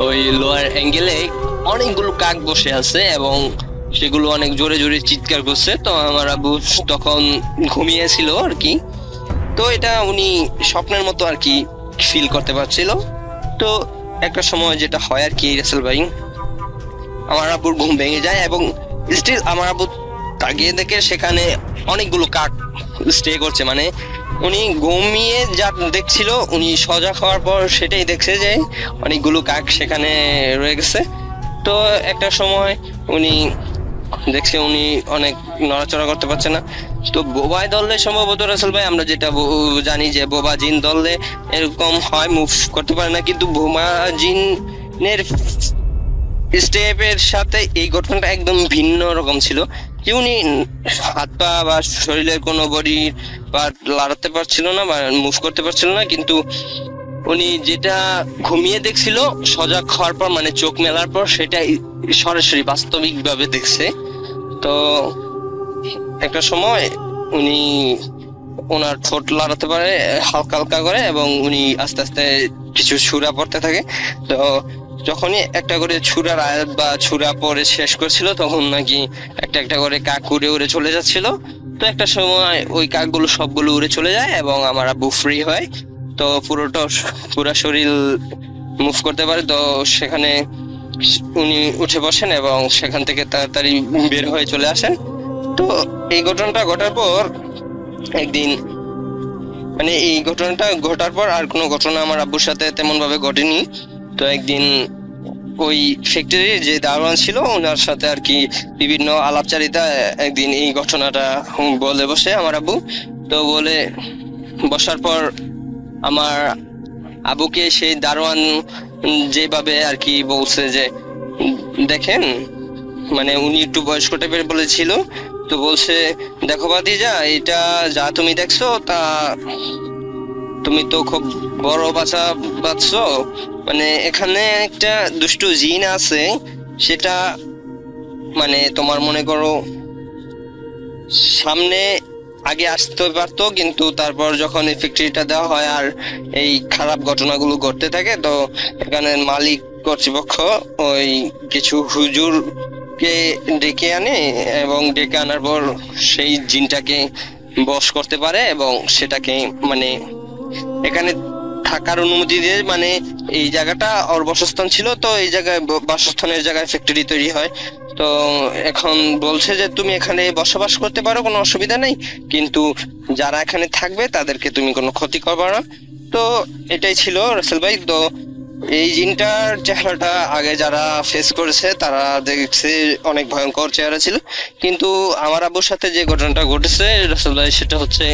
ওই লোয়ার অ্যাঙ্গেলে অনেকগুলো কাক বসে আছে এবং সেগুলো অনেক জোরে জোরে চিৎকার করছে। তো আমার আব্বু তখন ঘুমিয়েছিল আর কি। তো এটা উনি স্বপ্নের মতো আর কি ফিল করতে পারছিল। তো একটা সময় যেটা হয় আর কি রাসেল ভাই, আমার আব্বুর ঘুম ভেঙে যায় এবং স্টিল আমার আব্বু তাকিয়ে দেখে সেখানে অনেকগুলো কাক স্টে করছে। মানে উনি ঘুমিয়ে যা দেখছিল, উনি সজাগ হওয়ার পর সেটাই দেখছে যে অনেকগুলো কাক সেখানে রয়ে গেছে। তো একটা সময় উনি দেখছে উনি অনেক নড়াচড়া করতে পারছে না। তো বোবায় ধরলে সম্ভবত রাসেল ভাই আমরা যেটা জানি যে বোবা জিন ধরলে এরকম হয়, মুভ করতে পারে না, কিন্তু বোবা জিনের স্টেপের সাথে এই ঘটনাটা একদম ভিন্ন রকম ছিল যে উনি হাত পা বা শরীরের কোনো বডি পার্ট লাড়াতে পারছিল না বা মুভ করতে পারছিল না, কিন্তু উনি যেটা ঘুমিয়ে দেখছিল সজাগ হওয়ার পর মানে চোখ মেলার পর সেটা সরাসরি বাস্তবিক ভাবে দেখছে। তো একটা সময় উনি ওনার ঠোঁট লড়াতে পারে হালকা হালকা করে এবং উনি আস্তে আস্তে কিছু ছুরা পড়তে থাকে। তো যখনই একটা করে ছুরার আয়াত বা ছুরা পরে শেষ করছিল তখন নাকি একটা একটা করে কাক উড়ে উড়ে চলে যাচ্ছিল। তো একটা সময় ওই কাকগুলো সবগুলো উড়ে চলে যায় এবং আমার আব্বু ফ্রি হয়। তো পুরা শরীর মুভ করতে পারে। তো সেখানে উনি উঠে বসেন এবং সেখান থেকে তাড়াতাড়ি বের হয়ে চলে আসেন। তো এই ঘটনাটা ঘটার পর একদিন মানে এই ঘটনাটা ঘটার পর আর কোনো ঘটনা আমার আব্বুর সাথে তেমন ভাবে ঘটেনি। তো একদিন ওই ফ্যাক্টরির যে দারোয়ান ছিল ওনার সাথে আর কি বিভিন্ন আলাপচারিতা একদিন এই ঘটনাটা বলে বসে আমার আব্বু। তো বলে বসার পর আমার আব্বুকে সেই দারোয়ান যেভাবে আর কি বলছে যে দেখেন, মানে উনি একটু বয়স্ক টাইপের বলেছিল। তো বলছে দেখো ভাতিজা, এটা যা তুমি দেখছো তা তুমি তো খুব বড় বাচ্চা বাঁচছো, মানে এখানে একটা দুষ্টু জিন আছে, সেটা মানে তোমার মনে করো সামনে আগে আসতে পারতো, কিন্তু তারপর যখন এই ফ্যাক্টরিটা দেওয়া হয় আর এই খারাপ ঘটনাগুলো ঘটতে থাকে, তো এখানে মালিক কর্তৃপক্ষ ওই কিছু হুজুরকে ডেকে আনে এবং ডেকে আনার পর সেই জিনটাকে বশ করতে পারে এবং সেটাকে মানে এখানে থাকার অনুমতি দিয়ে, মানে এই জায়গাটা ওর বাসস্থান ছিল, তো এই জায়গায় বাসস্থানের জায়গায় ফ্যাক্টরি তৈরি হয়। তো এখন বলছে যে তুমি এখানে বসবাস করতে পারো, কোনো অসুবিধা নেই, কিন্তু যারা এখানে থাকবে তাদেরকে তুমি কোনো ক্ষতি করবে না। তো এটাই ছিল রাসেল ভাই। তো এই জিনটার চেহারাটা আগে যারা ফেস করেছে তারা দেখছে অনেক ভয়ঙ্কর চেহারা ছিল, কিন্তু আমার আব্বুর সাথে যে ঘটনাটা ঘটেছে রাসেল ভাই সেটা হচ্ছে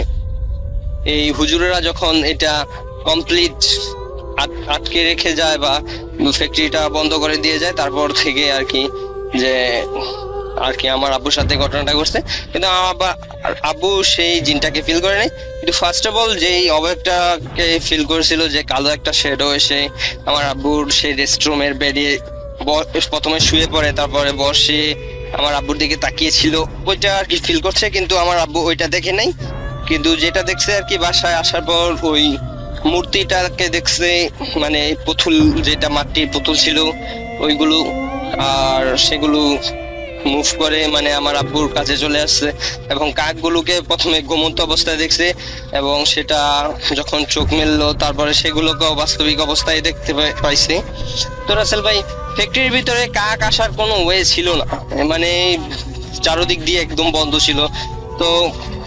এই হুজুরেরা যখন এটা কমপ্লিট আটকে রেখে যায় বা ফ্যাক্টরিটা বন্ধ করে দিয়ে যায়, তারপর থেকে আর কি যে আর কি আমার আব্বুর সাথে ঘটনাটা ঘটছে। কিন্তু আমার আব্বু সেই জিনটাকে ফিল করে নাই, কিন্তু ফার্স্ট অফ অল যেই অবয়বটাকে ফিল করেছিল যে কালো একটা শেডো এসে আমার আব্বুর সেই রেস্টরুমের বেডে প্রথমে শুয়ে পড়ে, তারপরে বসে আমার আব্বুর দিকে তাকিয়েছিল, ওইটা আর কি ফিল করছে। কিন্তু আমার আব্বু ওইটা দেখে নাই, কিন্তু যেটা দেখছে আর কি বাসায় আসার পর ওই মূর্তিটাকে দেখছে, মানে পুতুল, যেটা মাটির পুতুল ছিল ওইগুলো, আর সেগুলো মুভ করে মানে আমার আব্বুর কাছে চলে আসছে এবং কাকগুলোকে প্রথমে ঘুমন্ত অবস্থায় দেখছে এবং সেটা যখন চোখ মেললো তারপরে সেগুলোকেও বাস্তবিক অবস্থায় দেখতে পাইছে। তো রাসেল ভাই, ফ্যাক্টরির ভিতরে কাক আসার কোনো ওয়ে ছিল না, মানে চারদিক দিয়ে একদম বন্ধ ছিল, তো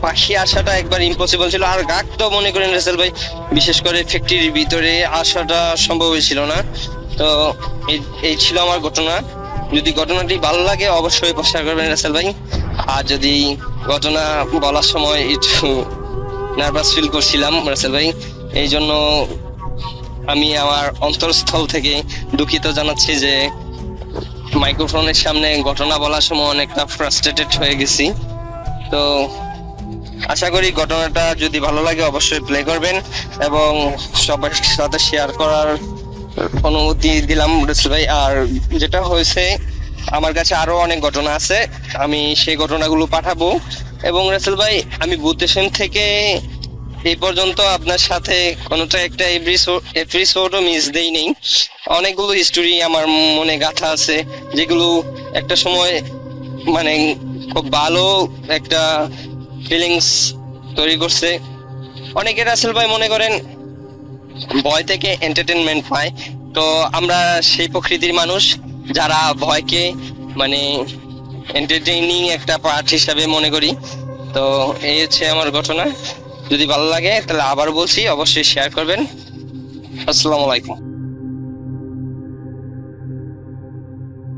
পাখি আসাটা একবার ইম্পসিবল ছিল। আর কাক তো মনে করেন রাসেল ভাই বিশেষ করে ফ্যাক্টরির ভিতরে আসাটা সম্ভবই ছিল না। তো এই ছিল আমার ঘটনা। যদি ঘটনাটি ভালো লাগে অবশ্যই প্রচার করবেন রাসেল ভাই। আর যদি ঘটনা বলার সময় একটু নার্ভাস ফিল করছিলাম রাসেল ভাই, এই জন্য আমি আমার অন্তরস্থল থেকে দুঃখিত জানাচ্ছি যে মাইক্রোফোনের সামনে ঘটনা বলার সময় অনেকটা ফ্রাস্ট্রেটেড হয়ে গেছি। তো আশা করি ঘটনাটা যদি ভালো লাগে অবশ্যই প্লে করবেন এবং সবার সাথে শেয়ার করার অনুমতি দিলাম রাসেল ভাই। আর যেটা হয়েছে আমার কাছে আরো অনেক ঘটনা আছে, আমি সেই ঘটনাগুলো পাঠাবো। এবং রাসেল ভাই, আমি বুথেশন থেকে এই পর্যন্ত আপনার সাথে কোনোটা একটা এপিসোডও মিস দেই নেই। অনেকগুলো স্টোরি আমার মনে গাঁথা আছে যেগুলো একটা সময় মানে খুব ভালো একটা ফিলিংস তৈরি করছে। অনেকে রাসেল ভাই মনে করেন ভয় থেকে এন্টারটেনমেন্ট পায়। তো আমরা সেই প্রকৃতির মানুষ যারা ভয়কে মানে এন্টারটেইনিং একটা পার্ট হিসাবে মনে করি। তো এই হচ্ছে আমার ঘটনা। যদি ভালো লাগে তাহলে আবার বলছি, অবশ্যই শেয়ার করবেন। আসসালামু আলাইকুম।